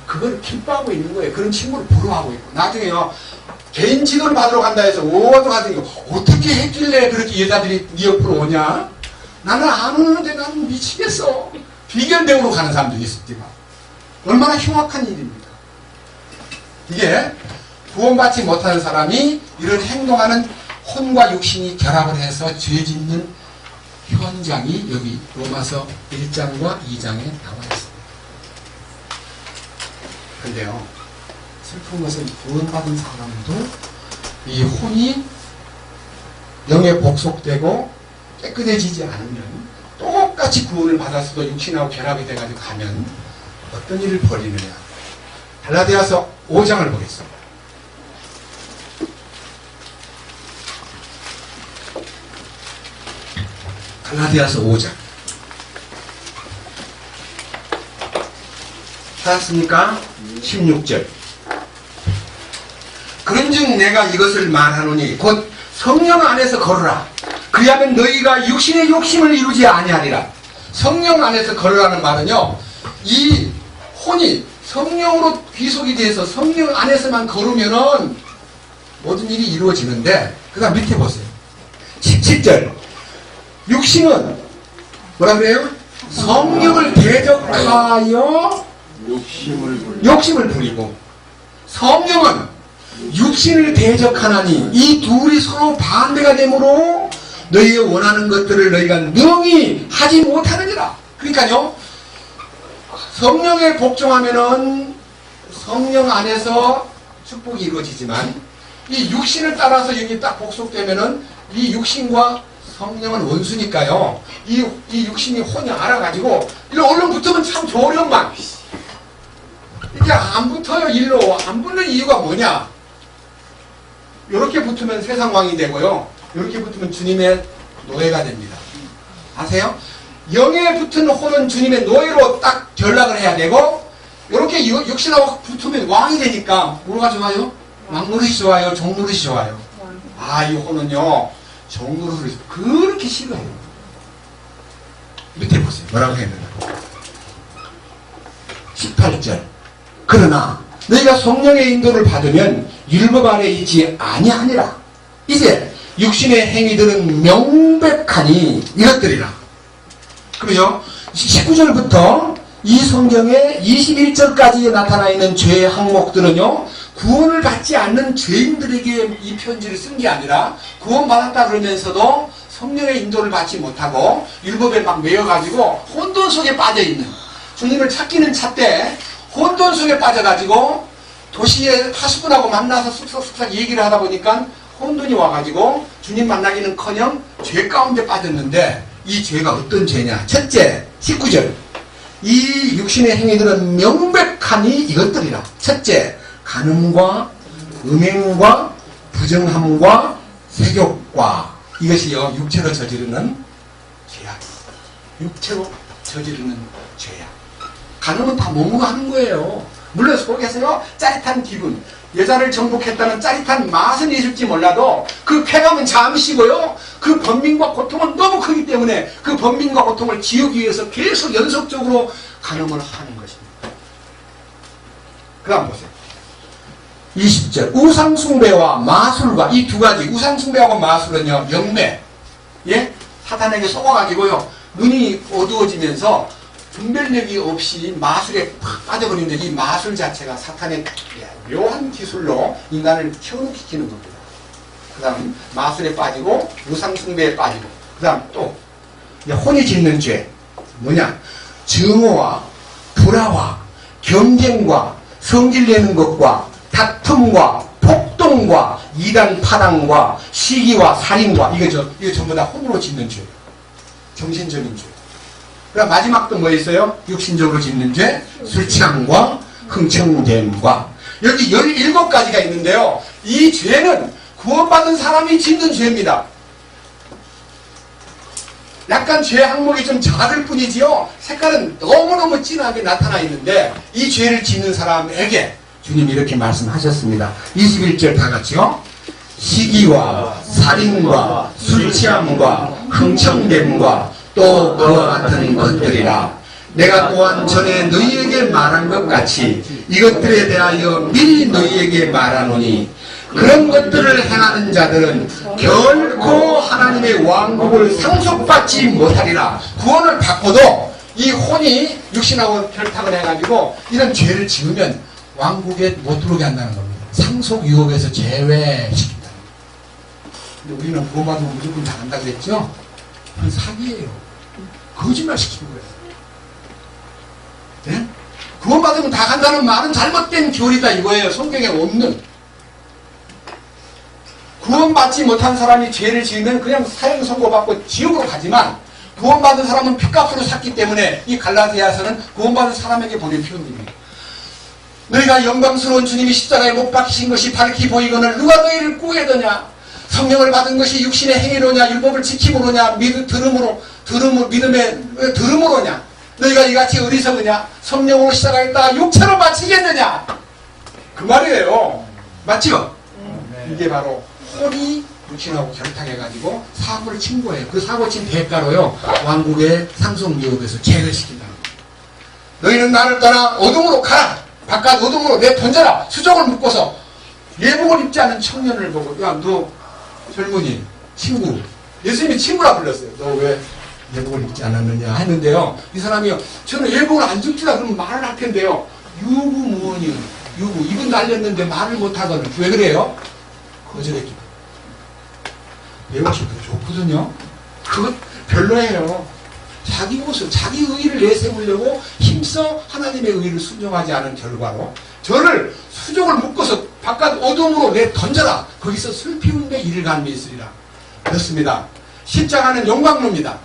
Speaker 2: 그걸 기뻐하고 있는 거예요. 그런 친구를 부러워하고 있고 나중에요 개인 지도를 받으러 간다 해서 오도 같은 거 어떻게 했길래 그렇게 여자들이 네 옆으로 오냐? 나는 안 오는데 나는 미치겠어. 비결 배우러 가는 사람도 있습니다. 얼마나 흉악한 일입니까? 이게 구원받지 못하는 사람이 이런 행동하는 혼과 육신이 결합을 해서 죄 짓는 현장이 여기 로마서 1장과 2장에 나와 있습니다. 그런데요, 슬픈 것은 구원받은 사람도 이 혼이 영에 복속되고 깨끗해지지 않으면 똑같이 구원을 받았어도 육신하고 결합이 돼가지고 가면 어떤 일을 벌이느냐. 갈라디아서 5장을 보겠습니다. 갈라디아서 5장. 찾았습니까? 16절. 그런즉 내가 이것을 말하노니 곧 성령 안에서 걸으라. 그리하면 너희가 육신의 욕심을 이루지 아니하리라. 성령 안에서 걸으라는 말은요, 이 혼이 성령으로 귀속이 돼서 성령 안에서만 걸으면은 모든 일이 이루어지는데, 그 다음 밑에 보세요. 17절. 육신은 뭐라 그래요? 성령을 대적하여 욕심을 부리고, 성령은 육신을 대적하나니 이 둘이 서로 반대가 되므로 너희의 원하는 것들을 너희가 능히 하지 못하느니라. 그러니까요, 성령에 복종하면은 성령 안에서 축복이 이루어지지만 이 육신을 따라서 여기 딱 복속되면은 이 육신과 성령은 원수니까요, 이 육신이 혼이 알아가지고 일로 얼른 붙으면 참 좋으련만 이게 안 붙어요. 일로 안 붙는 이유가 뭐냐? 이렇게 붙으면 세상 왕이 되고요, 이렇게 붙으면 주님의 노예가 됩니다. 아세요? 영에 붙은 혼은 주님의 노예로 딱 전락을 해야 되고, 이렇게 육신하고 붙으면 왕이 되니까 뭐가 좋아요? 왕노릇이 좋아요? 종노릇이 좋아요? 아, 이 혼은요, 종노릇을 그렇게 싫어해요. 밑에 보세요. 뭐라고 했느냐? 18절. 그러나 너희가 성령의 인도를 받으면 율법 아래 있지 아니하니라. 이제 육신의 행위들은 명백하니 이것들이라. 그러죠? 19절부터 이 성경의 21절까지 나타나 있는 죄의 항목들은요, 구원을 받지 않는 죄인들에게 이 편지를 쓴 게 아니라 구원받았다 그러면서도 성령의 인도를 받지 못하고 율법에 막 매여가지고 혼돈 속에 빠져있는, 주님을 찾기는 찾되 혼돈 속에 빠져가지고 도시에 하수분하고 만나서 쑥삭쑥삭 얘기를 하다 보니까 혼돈이 와가지고 주님 만나기는커녕 죄 가운데 빠졌는데, 이 죄가 어떤 죄냐? 첫째, 19절. 이 육신의 행위들은 명백하니 이것들이라. 첫째, 간음과 음행과 부정함과 세욕과, 이것이요 육체로 저지르는 죄야. 육체로 저지르는 죄야. 간음은 다 몸으로 하는 거예요. 물론 속에서요 짜릿한 기분, 여자를 정복했다는 짜릿한 맛은 있을지 몰라도 그 쾌감은 잠시고요, 그 번민과 고통은 너무 크기 때문에 그 번민과 고통을 지우기 위해서 계속 연속적으로 간음을 하는 것입니다. 그 다음 보세요. 20절. 우상숭배와 마술과, 이 두 가지, 우상숭배하고 마술은요, 영매, 예? 사탄에게 속아가지고요. 눈이 어두워지면서 분별력이 없이 마술에 팍 빠져버리는데 이 마술 자체가 사탄의 묘한 기술로 인간을 현혹시키는 겁니다. 그 다음 마술에 빠지고 우상숭배에 빠지고 그 다음 또 혼이 짓는 죄 뭐냐? 증오와 불화와 경쟁과 성질내는 것과 다툼과 폭동과 이단 파당과 시기와 살인과 이거 전부 다 혼으로 짓는 죄예요. 정신적인 죄. 그럼 마지막 또 뭐 있어요? 육신적으로 짓는 죄, 술 취함과 흥청됨과 여기 17가지가 있는데요. 이 죄는 구원받은 사람이 짓는 죄입니다. 약간 죄 항목이 좀 작을 뿐이지요. 색깔은 너무너무 진하게 나타나 있는데 이 죄를 짓는 사람에게 주님이 이렇게 말씀하셨습니다. 21절 다 같이요. 시기와 살인과 술 취함과 흥청됨과 또 그와 같은 것들이라. 내가 또한 전에 너희에게 말한 것 같이 이것들에 대하여 미리 너희에게 말하노니 그런 것들을 행하는 자들은 결코 하나님의 왕국을 상속받지 못하리라. 구원을 받고도 이 혼이 육신하고 결탁을 해가지고 이런 죄를 지으면 왕국에 못 들어오게 한다는 겁니다. 상속 유혹에서 제외시킨다. 근데 우리는 구원받으면 무조건 잘한다 그랬죠? 그건 사기예요. 거짓말 시키는 거예요. 네? 구원받으면 다 간다는 말은 잘못된 교리다 이거예요. 성경에 없는. 구원받지 못한 사람이 죄를 지으면 그냥 사형 선고받고 지옥으로 가지만 구원받은 사람은 핏값으로 샀기 때문에 이 갈라디아서는 구원받은 사람에게 보낸 표현입니다. 너희가 영광스러운 주님이 십자가에 못 박히신 것이 밝히 보이거늘 누가 너희를 구해더냐? 성령을 받은 것이 육신의 행위로냐? 율법을 지킴으로냐? 들음으로냐? 너희가 이같이 어리석으냐? 성령으로 시작하였다가 육체로 마치겠느냐? 그 말이에요. 맞죠? 이게 바로 혼이 육신하고 결탁해가지고 사고를 친 거예요. 그 사고 친 대가로요. 왕국의 상속유혹에서 죄를 시킨다. 너희는 나를 떠나 어둠으로 가라. 바깥 어둠으로 내던져라. 수족을 묶어서 예복을 입지 않은 청년을 보고 야 너 젊은이 친구 예수님이 친구라 불렀어요. 너 왜 예복을 입지 않았느냐 했는데요. 이 사람이요. 저는 예복을 안 입지라 그러면 말을 할 텐데요. 유부모니 유부 입은 날렸는데 말을 못하거든. 왜 그래요? 거절했기. 배우시 더 좋거든요. 그것 별로예요. 자기 모습, 자기 의의를 내세우려고 힘써 하나님의 의의를 순종하지 않은 결과로 저를 수족을 묶어서 바깥 어둠으로 내 던져라. 거기서 슬피운데 이를 감이 있으리라. 그렇습니다. 십자가는 영광로입니다.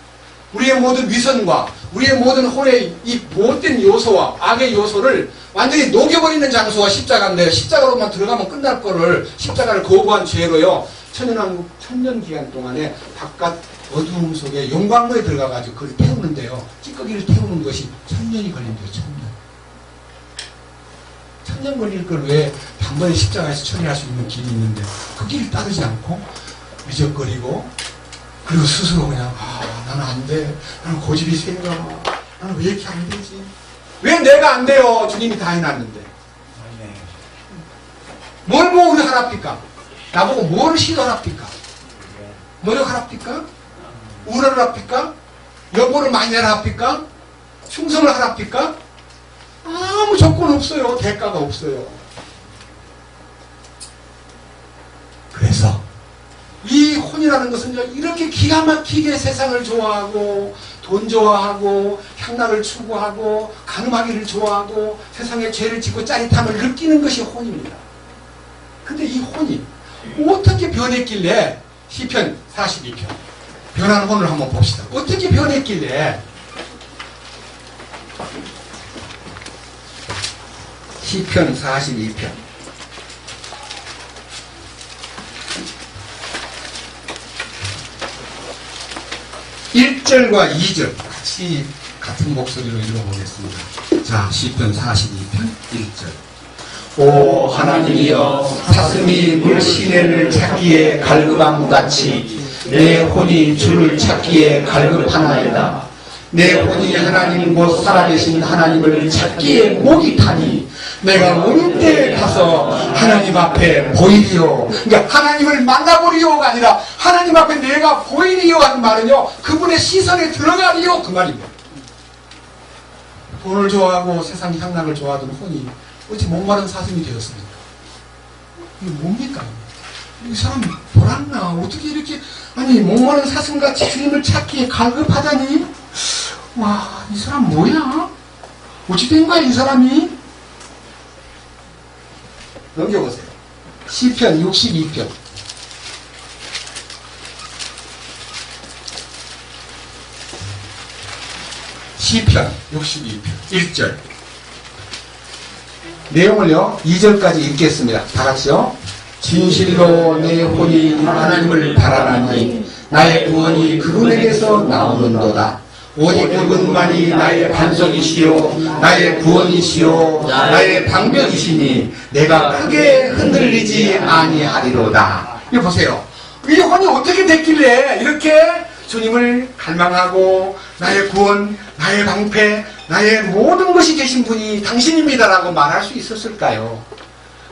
Speaker 2: 우리의 모든 위선과 우리의 모든 혼의 이 못된 요소와 악의 요소를 완전히 녹여버리는 장소가 십자가인데 십자가로만 들어가면 끝날 거를 십자가를 거부한 죄로요. 천년 기간 동안에 바깥 어두움 속에 용광로에 들어가가지고 그걸 태우는데요. 찌꺼기를 태우는 것이 1000년이 걸린대요. 1000년. 1000년 걸릴 걸 왜 단번에 십자가에서 처리할 수 있는 길이 있는데 그 길을 따르지 않고 미적거리고 그리고 스스로 그냥 나는 안 돼. 나는 고집이 세가. 나는 왜 이렇게 안 되지? 왜 내가 안 돼요? 주님이 다 해놨는데. 뭘 보고 우리 하랍니까? 나보고 뭘 시도하랍니까? 노력하랍니까? 우려하랍니까? 여보를 많이 내라합니까? 충성을 하랍니까? 아무 조건 없어요. 대가가 없어요. 그래서 이 혼이라는 것은요, 이렇게 기가 막히게 세상을 좋아하고 돈 좋아하고 향락을 추구하고 가늠하기를 좋아하고 세상에 죄를 짓고 짜릿함을 느끼는 것이 혼입니다. 근데 이 혼이 어떻게 변했길래 시편 42편 변한 혼을 한번 봅시다. 어떻게 변했길래 시편 42편 1절과 2절 같이 같은 목소리로 읽어보겠습니다. 자, 시편 42편 1절.
Speaker 3: 오 하나님이여 사슴이 물시내를 찾기에 갈급함같이 내 혼이 주를 찾기에 갈급하나이다. 내 혼이 하나님 곧 살아계신 하나님을 찾기에 목이 타니 내가 오는 때에 가서 하나님 앞에 보이리요.
Speaker 2: 그러니까 하나님을 만나보리요가 아니라 하나님 앞에 내가 보이리요 하는 말은요, 그분의 시선에 들어가리요 그 말입니다. 돈을 좋아하고 세상 향락을 좋아하던 혼이 어찌 목마른 사슴이 되었습니까? 이게 뭡니까? 이 사람 돌았나? 어떻게 이렇게, 아니 목마른 사슴같이 주님을 찾기에 갈급하다니? 와, 이 사람 뭐야? 어찌 된 거야 이 사람이? 넘겨보세요. 시편 62편. 시편 62편 1절. 내용을요 2절까지 읽겠습니다. 다같이요. 진실로 내 혼이 하나님을 바라나니 나의 구원이 그분에게서 나오는도다. 오직 그분만이 나의 반석이시요 나의 구원이시요 나의 방벽이시니 내가 크게 흔들리지 아니하리로다. 이거 보세요. 이 혼이 어떻게 됐길래 이렇게 주님을 갈망하고 나의 구원, 나의 방패, 나의 모든 것이 되신 분이 당신입니다라고 말할 수 있었을까요?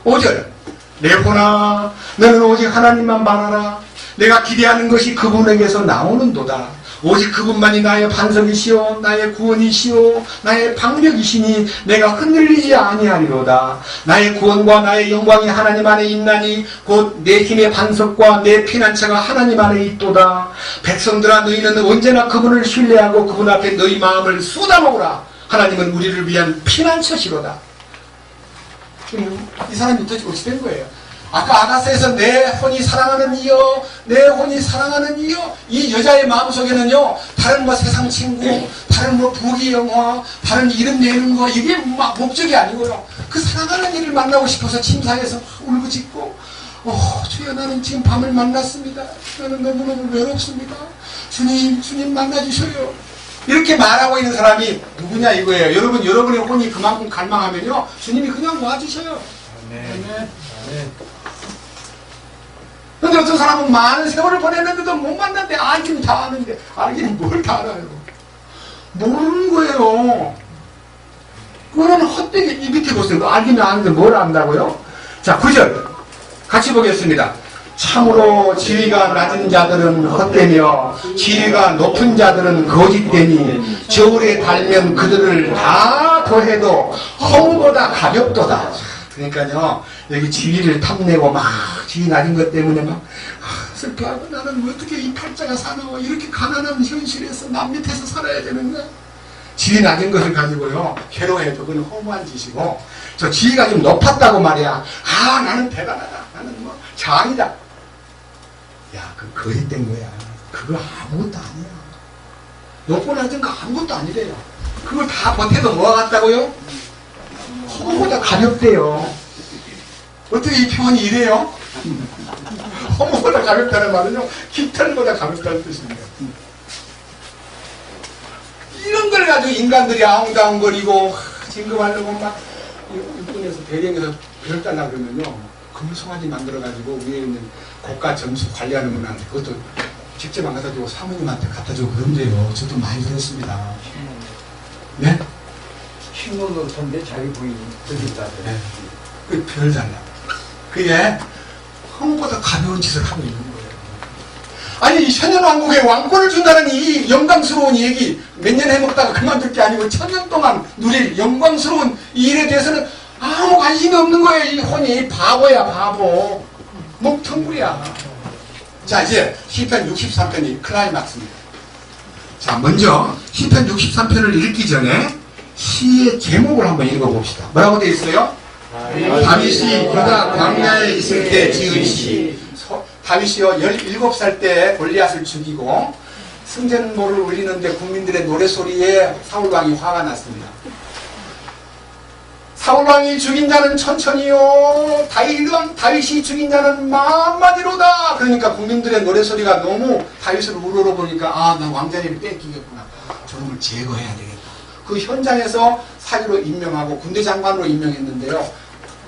Speaker 2: 5절. 내 혼아, 너는 오직 하나님만 바라라. 내가 기대하는 것이 그분에게서 나오는도다. 오직 그분만이 나의 반석이시오 나의 구원이시오 나의 방벽이시니 내가 흔들리지 아니하리로다. 나의 구원과 나의 영광이 하나님 안에 있나니 곧 내 힘의 반석과 내 피난처가 하나님 안에 있도다. 백성들아, 너희는 언제나 그분을 신뢰하고 그분 앞에 너희 마음을 쏟아놓으라. 하나님은 우리를 위한 피난처시로다. 이 사람이 어찌 된 거예요? 아까 아가서에서 내 혼이 사랑하는 이여, 내 혼이 사랑하는 이여, 이 여자의 마음속에는요 다른 뭐 세상 친구, 다른 뭐 부귀 영화, 다른 이름 내는 거, 이게 막 목적이 아니고요, 그 사랑하는 이를 만나고 싶어서 침상에서 울부짖고, 주여, 나는 지금 밤을 만났습니다. 나는 너무너무 외롭습니다. 주님 만나주셔요. 이렇게 말하고 있는 사람이 누구냐 이거예요. 여러분의 혼이 그만큼 갈망하면요 주님이 그냥 와주셔요. 네. 근데 어떤 사람은 많은 세월을 보냈는데도 못 만났는데, 알긴 다 아는데, 알긴 뭘 다 알아요. 모르는 거예요. 그거는 헛되게, 이 밑에 보세요. 알기는 아는데 뭘 안다고요? 자, 9절. 같이 보겠습니다. 참으로 지위가 낮은 자들은 헛되며 지위가 높은 자들은 거짓되니 저울에 달면 그들을 다 더해도 허무보다 가볍도다. 그러니까요, 여기 지위를 탐내고 막 지위 낮은 것 때문에 막 슬퍼하고, 나는 어떻게 이 팔자가 사나워, 이렇게 가난한 현실에서 남 밑에서 살아야 되는가. 지위 낮은 것을 가지고요 괴로워해도 그건 허무한 짓이고, 저 지위가 좀 높았다고 말이야, 나는 대단하다, 나는 뭐 장이다. 야, 그 거짓된 거야. 그거 아무것도 아니야. 높고 낮은 거 아무것도 아니래요. 그걸 다 버텨도 뭐가 같다고요? 허무보다 가볍대요. 어떻게 이 표현이 이래요? 허무보다 가볍다는 말은요 깃털보다 가볍다는 뜻입니다. 이런 걸 가지고 인간들이 아웅다웅거리고 진급하려고 막 일본에서 대령에서 별 달라 그러면요 금송아지 만들어가지고 위에 있는 고가 점수 관리하는 분한테 그것도 직접 안 갖다 주고 사모님한테 갖다 주고 그런데요. 저도 많이 들었습니다. 네?
Speaker 4: 신문 놓던데 자기 부인이 드린다대.
Speaker 2: 네. 그 별 달라. 그게 허무보다 가벼운 짓을 하고 있는 거예요. 아니, 이 천년왕국에 왕권을 준다는 이 영광스러운 얘기 몇 년 해먹다가 그만둘 게 아니고 1000년 동안 누릴 영광스러운 이 일에 대해서는 아무 관심이 없는 거예요. 이 혼이 바보야, 바보. 목텅구리야. 자, 이제 시편 63편이 클라이막스입니다. 자, 먼저 시편 63편을 읽기 전에 시의 제목을 한번 읽어봅시다. 뭐라고 되어 있어요? 다윗이 유다 광야에 있을 때 지은 시. 다윗이요 17살 때 골리앗을 죽이고 승전보를 울리는데 국민들의 노래소리에 사울왕이 화가 났습니다. 사울왕이 죽인 자는 천천히요, 다윗이 죽인 자는 만마디로다. 그러니까 국민들의 노래소리가 너무 다윗을 우러러보니까 나 왕자리를 뺏기겠구나, 저놈을 제거해야 되겠다. 그 현장에서 사유로 임명하고 군대 장관으로 임명했는데요,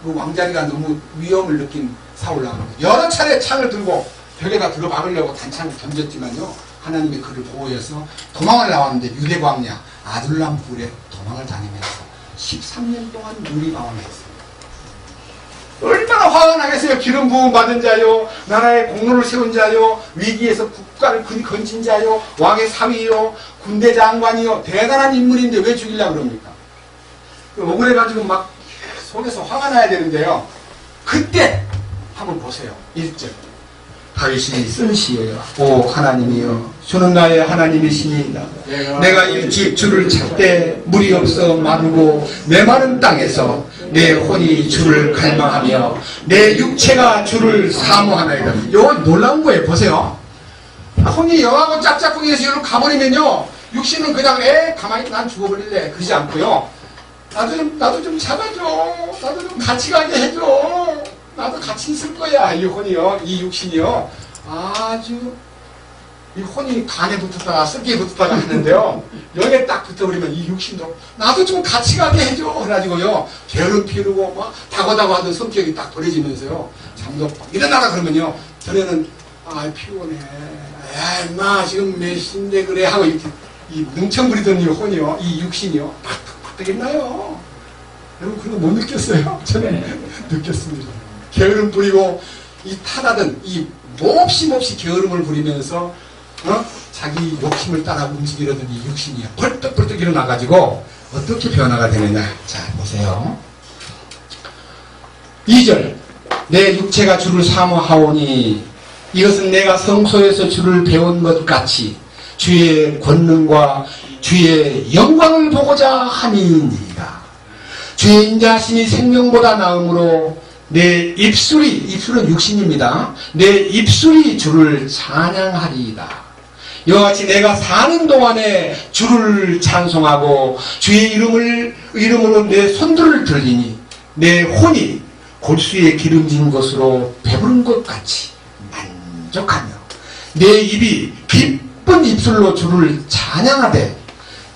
Speaker 2: 그 왕자리가 너무 위험을 느낀 사울왕은 여러 차례 창을 들고 벽에다 들어박으려고 단창을 던졌지만요 하나님의 그를 보호해서 도망을 나왔는데 유대광야 아둘람 굴에 도망을 다니면서 13년 동안 누리방황했어요. 얼마나 화가 나겠어요. 기름 부음 받은 자요, 나라의 공로를 세운 자요, 위기에서 국가를 건진 자요, 왕의 사위요, 군대 장관이요, 대단한 인물인데 왜 죽이려고 그럽니까? 억울해가지고 막 속에서 화가 나야 되는데요. 그때 한번 보세요. 1절 다윗이 쓴 시예요. 오 하나님이여, 주는 나의 하나님이시니이다. 내가 일찍 주를 찾되 물이 없어 마르고 메마른 땅에서 내 혼이 주를 갈망하며 내 육체가 주를 사모하나이다. 이거 놀라운 거예요. 보세요. 혼이 영하고 짝짝꿍에서 여기로 가버리면요, 육신은 그냥 가만히 난 죽어버릴래 그러지 않고요, 나도 좀 잡아줘, 나도 좀 같이 가게 해줘, 나도 같이 있을 거야. 이 혼이요, 이 육신이요, 아주 이 혼이 간에 붙었다가 습기에 붙었다가 하는데요, 여기에 딱 붙어버리면 이 육신도 나도 좀 같이 가게 해줘 그래가지고요, 게으름 피우고 막 다고다고 하던 성격이 딱 도래지면서요, 잠도 일어나라 그러면요, 전에는 피곤해, 인마 지금 몇 시인데 그래 하고 이렇게 이 능청부리던 이 혼이요, 이 육신이요, 팍팍팍 있나요? 여러분 그런 거 못 느꼈어요? 저는 느꼈습니다. 게으름 부리고 이 타다든 이 몹시 게으름을 부리면서 자기 욕심을 따라 움직이려던 이 육신이요, 벌떡벌떡 일어나가지고 어떻게 변화가 되느냐. 자 보세요. 2절 내 육체가 주를 사모하오니 이것은 내가 성소에서 주를 배운 것 같이 주의 권능과 주의 영광을 보고자 함이니이다. 주의 인자하심이 생명보다 나음으로 내 입술은 육신입니다. 내 입술이 주를 찬양하리이다. 이와 같이 내가 사는 동안에 주를 찬송하고 주의 이름으로 내 손들을 들리니 내 혼이 골수에 기름진 것으로 배부른 것 같이 만족하며 내 입이 기쁜 입술로 주를 찬양하되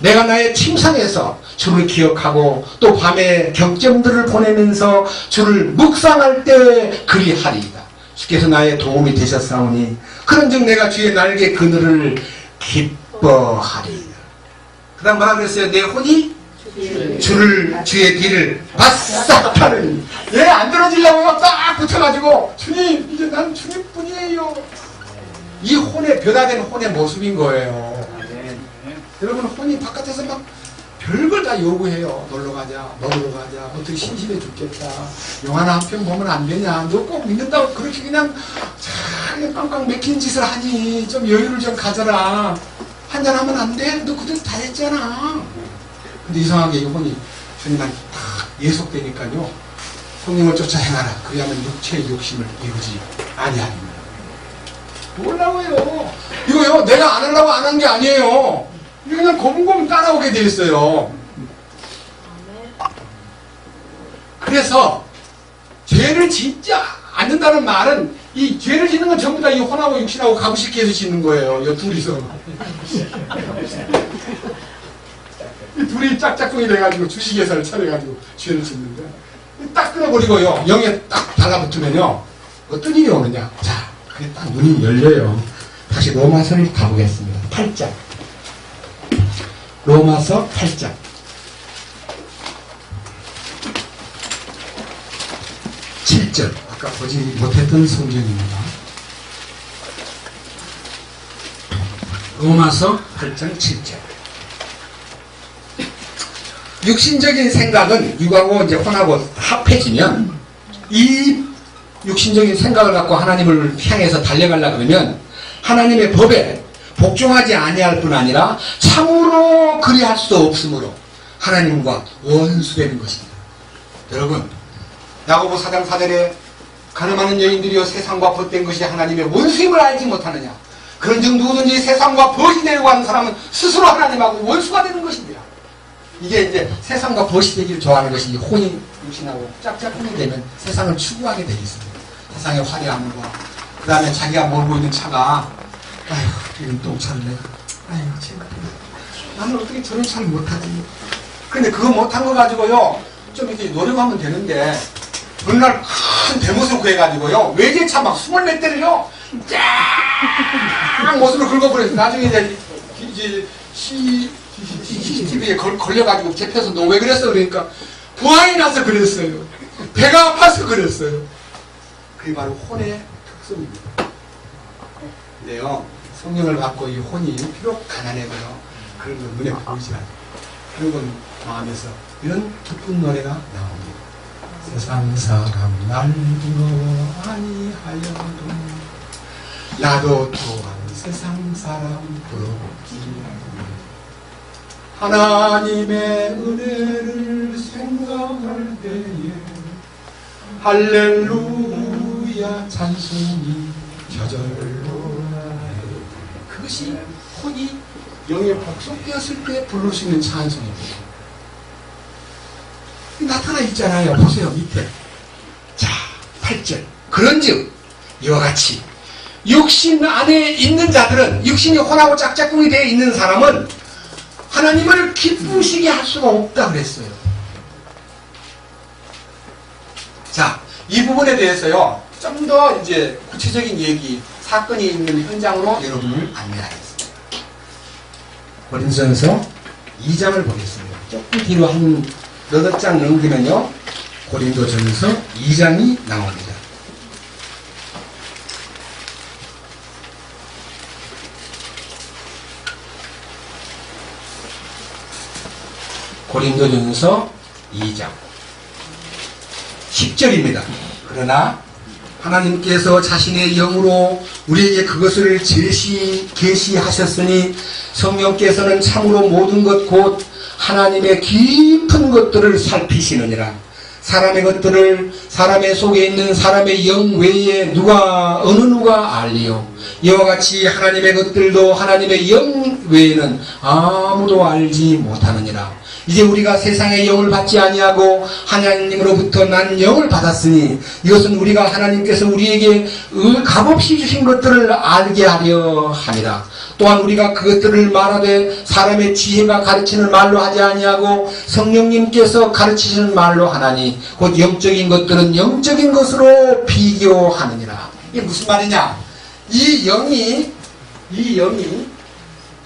Speaker 2: 내가 나의 침상에서 주를 기억하고 또 밤에 경점들을 보내면서 주를 묵상할 때 그리하리이다. 주께서 나의 도움이 되셨사오니 그런즉 내가 주의 날개 그늘을 기뻐하리이다. 그 다음 뭐라 그랬어요? 내 혼이 주의 뒤를 바싹 타는, 안 떨어지려고 딱 붙여가지고 주님 이제 난 주님뿐이에요. 이 혼의 변화된 혼의 모습인 거예요. 여러분 혼이 바깥에서 막 별걸 다 요구해요. 놀러가자, 먹으러 가자, 어떻게 심심해 죽겠다, 영화나 한 편 보면 안 되냐, 너 꼭 믿는다고 그렇게 그냥 잘 깡깡 맥힌 짓을 하니 좀 여유를 좀 가져라, 한잔하면 안 돼? 너 그때 다 했잖아. 근데 이상하게 이 혼이 주님한테 딱 예속되니까요, 성령을 쫓아 행하라, 그리하면 육체의 욕심을 이루지 아니하리라. 놀라워요. 이거요, 내가 안 하려고 안 한 게 아니에요. 이거 그냥 고분고분 따라오게 돼 있어요. 그래서 죄를 짓지 않는다는 말은 이 죄를 짓는 건 전부 다 이 혼하고 육신하고 가부식해서 해서 짓는 거예요. 이 둘이서. 이 둘이 짝짝꿍이 돼가지고 주식회사를 차려가지고 죄를 짓는데, 딱 끊어버리고요, 영에 딱 달라붙으면요, 어떤 일이 오느냐. 자, 그게 딱 눈이 열려요. 다시 로마서를 가보겠습니다. 8장. 로마서 8장. 아까 보지 못했던 성경입니다. 로마서 8장 7절. 육신적인 생각은 육하고 이제 혼하고 합해지면, 이 육신적인 생각을 갖고 하나님을 향해서 달려가려고 그러면 하나님의 법에 복종하지 아니할 뿐 아니라 참으로 그리할 수 없으므로 하나님과 원수되는 것입니다. 여러분, 야고보 4장 4절에 가늠하는 여인들이여 세상과 벗된 것이 하나님의 원수임을 알지 못하느냐. 그런즉 누구든지 세상과 벗이 되려고 하는 사람은 스스로 하나님하고 원수가 되는 것입니다. 이게 이제 세상과 벗이 되기를 좋아하는 것이 혼이 육신하고 짝짝꿍이 되면 세상을 추구하게 되어 있습니다. 세상의 화려함과 그 다음에 자기가 몰고 있는 차가, 아휴 이런 똥차를 내가, 아휴 제발 나는 어떻게 저런 차를 못하지. 근데 그거 못한 거 가지고요 좀 이렇게 노력하면 되는데, 어느 날 큰 대못을 구해가지고요 외제차 막 24대를요 쫙 막 못으로 긁어버렸어. 나중에 이제 CCTV에 걸려가지고 잡혀서 너 왜 그랬어? 그러니까 부항이 나서 그랬어요. 배가 아파서 그랬어요. 그게 바로 혼의 특성입니다. 근데요, 성령을 받고 이 혼이 비록 가난해도요, 그런 건 눈에 보이지 않아요. 그런 건 마음에서 이런 기쁜 노래가 나옵니다. 세상 사람 날 부러워 아니하여도 나도 또한 세상 사람 부러웠지. 하나님의 은혜를 생각할 때에 할렐루야 찬송이 저절로 나네. 그것이 혼이 영에 복속되었을 때 부를 수 있는 찬송입니다. 나타나 있잖아요. 보세요, 밑에. 자, 8절. 그런즉 이와 같이 육신 안에 있는 자들은, 육신이 혼하고 짝짝꿍이 되어 있는 사람은 하나님을 기쁘시게 할 수가 없다 그랬어요. 자, 이 부분에 대해서요, 좀 더 이제 구체적인 얘기, 사건이 있는 현장으로 여러분을 안내하겠습니다. 고린도전서 2장을 보겠습니다. 조금 뒤로 한 너댓 장 넘기면요, 고린도전서 2장이 나옵니다. 고린도전서 2장 10절입니다. 그러나 하나님께서 자신의 영으로 우리에게 그것을 계시하셨으니 성령께서는 참으로 모든 것 곧 하나님의 깊은 것들을 살피시느니라. 사람의 것들을 사람의 속에 있는 사람의 영 외에 어느 누가 알리요. 이와 같이 하나님의 것들도 하나님의 영 외에는 아무도 알지 못하느니라. 이제 우리가 세상의 영을 받지 아니하고 하나님으로부터 난 영을 받았으니 이것은 우리가 하나님께서 우리에게 값없이 주신 것들을 알게 하려 함이라. 또한 우리가 그것들을 말하되 사람의 지혜가 가르치는 말로 하지 아니하고 성령님께서 가르치시는 말로 하나니 곧 영적인 것들은 영적인 것으로 비교하느니라. 이게 무슨 말이냐? 이 영이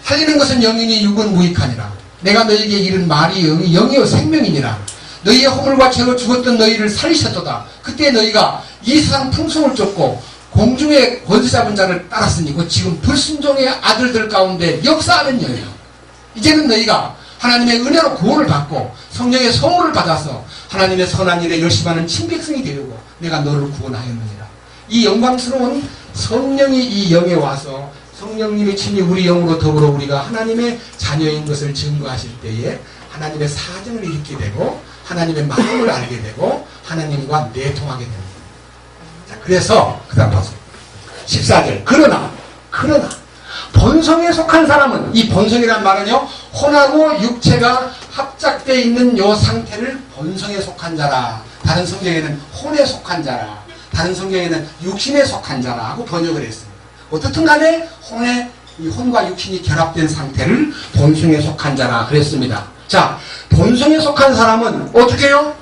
Speaker 2: 살리는 것은 영이니 육은 무익하니라. 내가 너희에게 이른 말이 영이요 생명이니라. 너희의 허물과 죄로 죽었던 너희를 살리셨도다. 그때 너희가 이 세상 풍성을 쫓고 공중의 권세 잡은 자를 따랐으니 곧 지금 불순종의 아들들 가운데 역사하는 영이요. 이제는 너희가 하나님의 은혜로 구원을 받고 성령의 선물을 받아서 하나님의 선한 일에 열심하는 친백성이 되려고 내가 너를 구원하였느니라. 이 영광스러운 성령이 이 영에 와서 성령님이 친히 우리 영으로 더불어 우리가 하나님의 자녀인 것을 증거하실 때에 하나님의 사정을 읽게 되고 하나님의 마음을 알게 되고 하나님과 내통하게 됩니다. 자, 그래서 그 다음 봐서 14절 그러나 본성에 속한 사람은, 이 본성이란 말은요, 혼하고 육체가 합작되어 있는 요 상태를 본성에 속한 자라. 다른 성경에는 혼에 속한 자라, 다른 성경에는 육신에 속한 자라 하고 번역을 했습니다. 어떻든 간에 이 혼과 육신이 결합된 상태를 본성에 속한 자라 그랬습니다. 자, 본성에 속한 사람은 어떻게 해요?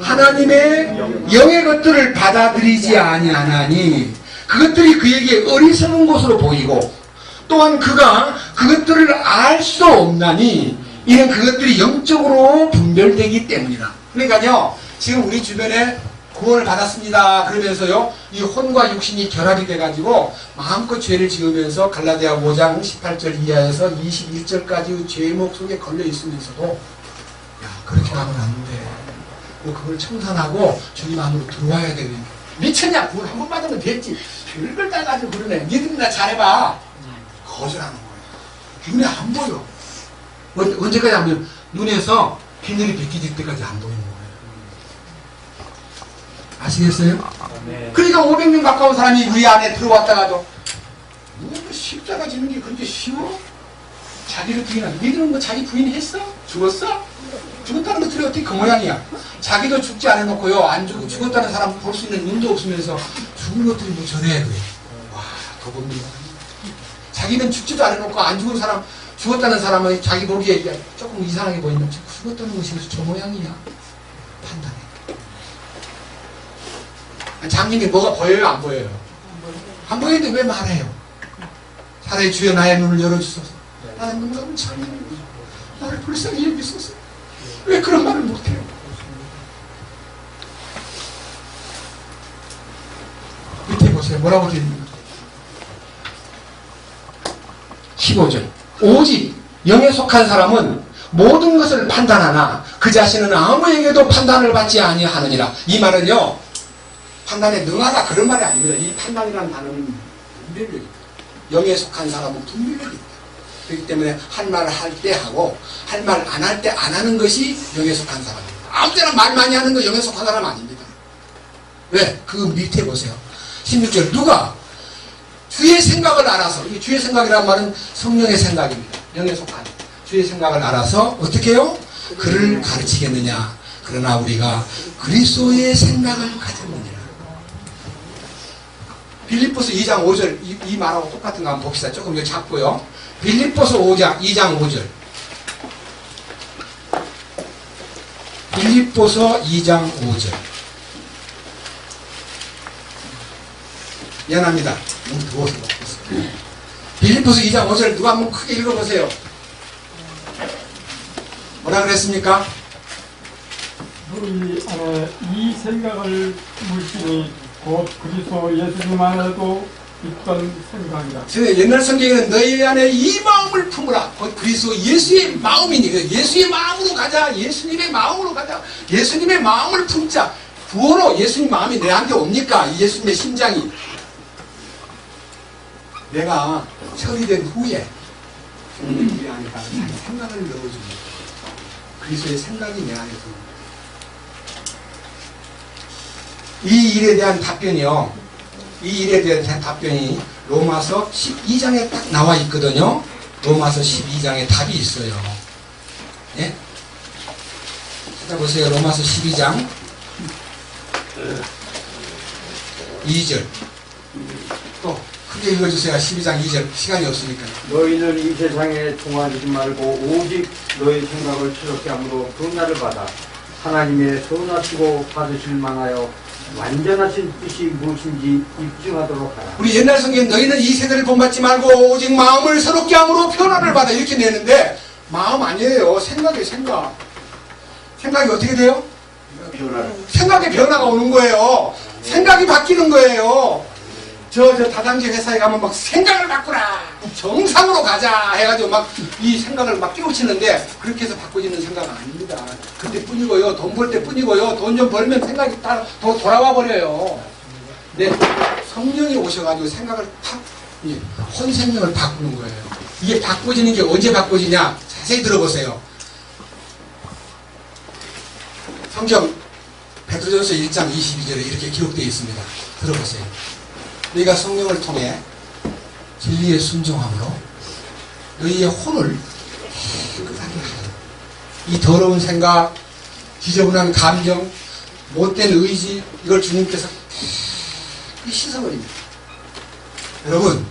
Speaker 2: 하나님의 영의 것들을 받아들이지 아니하나니 그것들이 그에게 어리석은 것으로 보이고 또한 그가 그것들을 알 수 없나니 이는 그것들이 영적으로 분별되기 때문이다. 그러니까요, 지금 우리 주변에 구원을 받았습니다 그러면서요, 이 혼과 육신이 결합이 돼가지고 마음껏 죄를 지으면서 갈라디아 5장 18절 이하에서 21절까지 죄목 속에 걸려 있으면서도 야, 그렇게 하면 안 돼. 그걸 청산하고 주님 안으로 들어와야 돼. 미쳤냐? 구원 한 번 받으면 됐지. 별걸 따가지고 그러네. 니들이나 잘해봐. 거절하는 거예요. 눈에 안 보여. 언제까지 안 보여? 눈에서 비늘이 벗겨질 때까지 안 보이는 거예요. 아시겠어요?
Speaker 4: 네.
Speaker 2: 그러니까 500명 가까운 사람이 우리 안에 들어왔다가도 십자가 지는 게 그렇게 쉬워? 자기를 부인하는. 니들은 뭐 자기 부인했어? 죽었어? 죽었다는 것들이 어떻게 그 모양이야? 자기도 죽지 않아놓고요, 안 죽었다는 사람 볼 수 있는 눈도 없으면서 죽은 것들이 뭐 저래 그래. 와, 더 봅니다. 자기는 죽지도 않아놓고 안 죽은 사람, 죽었다는 사람은 자기 보기에 조금 이상하게 보이면 죽었다는 것이 저 모양이야. 판단해. 장님이 뭐가 보여요? 안 보여요? 안 보이는데 왜 말해요? 하나님 주여 나의 눈을 열어주소서. 나는 눈감은 참는 나를 불쌍히 여기소서. 왜 그런 말을 못해요? 밑에 보세요. 뭐라고 되어 있는가? 15절. 오직 영에 속한 사람은 모든 것을 판단하나 그 자신은 아무에게도 판단을 받지 아니하느니라. 이 말은요, 판단에 능하다 그런 말이 아닙니다. 이 판단이라는 단어는 분별력이 있다. 영에 속한 사람은 분별력이 있다. 그렇기 때문에 할 말을 할 때 하고 할 말 안 할 때 안 하는 것이 영에 속한 사람입니다. 아무 때나 말 많이 하는 거 영에 속한 사람 아닙니다. 왜? 그 밑에 보세요. 16절. 누가 주의 생각을 알아서, 이 주의 생각이라는 말은 성령의 생각입니다. 영에 속한 주의 생각을 알아서 어떻게 해요? 그를 가르치겠느냐. 그러나 우리가 그리스도의 생각을 가졌느니라. 빌립보서 2장 5절 이 말하고 똑같은 거 한번 봅시다. 조금 더 작고요. 빌립보서 2장 5절. 빌립보서 2장 5절. 미안합니다. 너무 더워서 못했어요. 빌립보서 2장 5절 누가 한번 크게 읽어보세요. 뭐라 그랬습니까?
Speaker 5: 너희 안에 이 생각을 물시니 곧 그리스도 예수님 안에도 있던 생각이다.
Speaker 2: 옛날 성경에는 너희 안에 이 마음을 품으라. 곧 그리스도 예수의 마음이니 예수의 마음으로 가자. 예수님의 마음으로 가자. 예수님의 마음을 품자. 구원으로 예수님 마음이 내한테 옵니까? 예수님의 심장이. 내가 처리된 후에 우리 안에 자기 생각을 넣어줍니다. 그리스도의 생각이 내 안에 듭니다. 이 일에 대한 답변이요. 이 일에 대한 답변이 로마서 12장에 딱 나와 있거든요. 로마서 12장에 답이 있어요. 예? 찾아보세요. 로마서 12장 2절. 또 크게 읽어주세요. 12장 2절. 시간이 없으니까.
Speaker 4: 너희는 이 세상에 통하지 말고 오직 너희 생각을 새롭게 함으로 변화를 받아 하나님의 선하시고 받으실 만하여 완전하신 뜻이 무엇인지 입증하도록 하라.
Speaker 2: 우리 옛날 성경 너희는 이 세대를 본받지 말고 오직 마음을 새롭게 함으로 변화를 받아 이렇게 내는데 마음 아니에요. 생각이에요. 생각. 생각이 어떻게 돼요? 생각의 변화가 오는 거예요. 생각이 바뀌는 거예요. 저 다단계 회사에 가면 막 생각을 바꾸라. 정상으로 가자 해가지고 막 이 생각을 막 끼우치는데 그렇게 해서 바꿔지는 생각은 아닙니다. 그때 뿐이고요. 돈 벌 때 뿐이고요. 돈 좀 벌면 생각이 다 돌아와 버려요. 근데 성령이 오셔가지고 생각을 탁, 혼생명을 바꾸는 거예요. 이게 바꿔지는 게 언제 바꿔지냐? 자세히 들어보세요. 성경 베드로전서 1장 22절에 이렇게 기록되어 있습니다. 들어보세요. 너희가 성령을 통해 진리에 순종함으로 너희의 혼을 깨끗하게 하라. 이 더러운 생각, 지저분한 감정, 못된 의지 이걸 주님께서 씻어버립니다. 여러분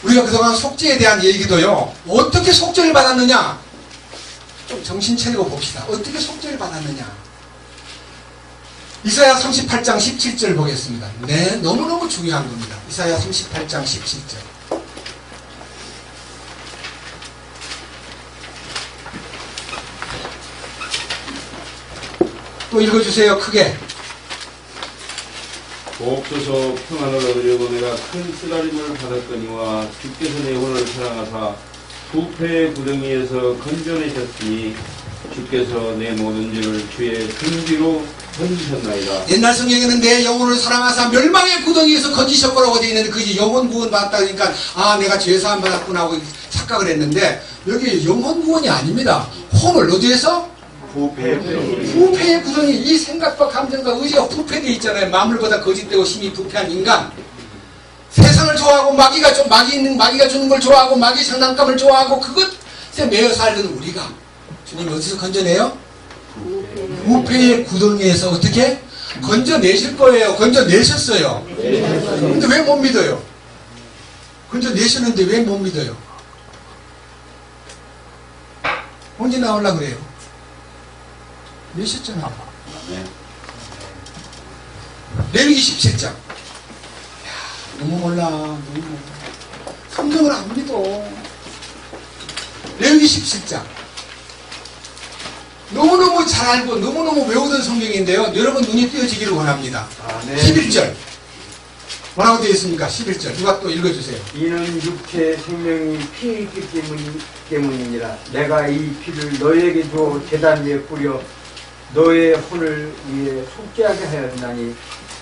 Speaker 2: 우리가 그동안 속죄에 대한 얘기도요. 어떻게 속죄를 받았느냐? 좀 정신 차리고 봅시다. 어떻게 속죄를 받았느냐? 이사야 38장 17절 보겠습니다. 네, 너무너무 중요한 겁니다. 이사야 38장 17절. 또 읽어주세요. 크게.
Speaker 6: 보옵소서 평안을 얻으려고 내가 큰 쓰라림을 받았거니와 주께서 내 혼을 사랑하사 부패의 구덩이에서 건져내셨으니 주께서 내 모든 죄를 주의 등뒤로 던지셨나이다.
Speaker 2: 옛날 성경에는 내 영혼을 사랑하사 멸망의 구덩이에서 건지셨거라고 되어 있는데 그게 영혼 구원 받았다 그러니까 아 내가 죄사함 받았구나 하고 착각을 했는데 여기 영혼 구원이 아닙니다. 혼을 어디에서? 부패의 구덩이. 이 생각과 감정과 의지가 부패되어 있잖아요. 마물보다 거짓되고 심히 부패한 인간. 세상을 좋아하고 마귀가 주는 걸 좋아하고 마귀 장난감을 좋아하고 그것에 매여 살던 우리가 주님이 어디서 건져내요? 부패의 구덩이에서 어떻게? 건져내실 거예요. 건져내셨어요. 근데 왜 못 믿어요? 건져내셨는데 왜 못 믿어요? 언제 나오려고 그래요? 내셨잖아요. 레위기 17장. 너무 몰라. 성경을 안 믿어. 레위기 17장. 너무너무 잘 알고 너무너무 외우던 성경인데요. 여러분 눈이 띄어지기를 원합니다.
Speaker 4: 아멘.
Speaker 2: 11절. 뭐라고 되어 있습니까? 11절. 누가 또 읽어주세요.
Speaker 4: 이는 육체 생명이 피에 있기 때문이니라. 내가 이 피를 너에게 주어 제단 위에 뿌려 너의 혼을 위해 속죄하게 하였나니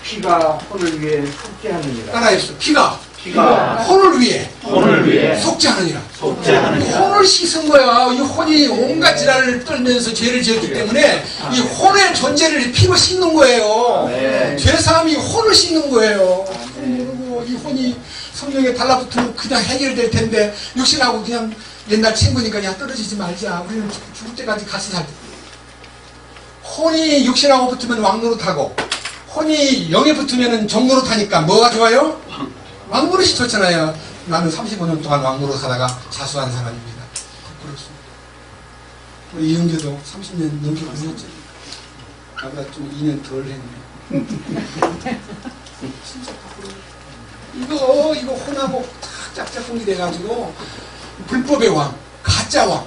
Speaker 4: 피가 혼을 위해 속죄하느니라.
Speaker 2: 따라했어. 피가
Speaker 3: 피가
Speaker 2: 혼을 위해
Speaker 3: 혼을 위해
Speaker 2: 속죄하느니라.
Speaker 3: 속죄하느니라.
Speaker 2: 혼을 씻은 거야. 이 혼이 온갖 질환을 떨면서 죄를 지었기 때문에 이 혼의 존재를 피로 씻는 거예요.
Speaker 3: 네.
Speaker 2: 죄사함이 혼을 씻는 거예요. 그리고 이 혼이 성령에 달라붙으면 그냥 해결될 텐데 육신하고 그냥 옛날 친구니까 그냥 떨어지지 말자. 우리는 죽을 때까지 같이 살자. 혼이 육신하고 붙으면 왕노릇하고 혼이 영에 붙으면 종노릇하니까 뭐가 좋아요? 왕노릇이 좋잖아요. 나는 35년 동안 왕노릇 하다가 자수한 사람입니다. 그렇습니다. 우리 이영재도 30년 넘게 걸렸죠. 나보다 좀 2년 덜 했네. 진짜 부끄러워. 이거 혼하고 짝짝꿍이 돼가지고 불법의 왕, 가짜 왕,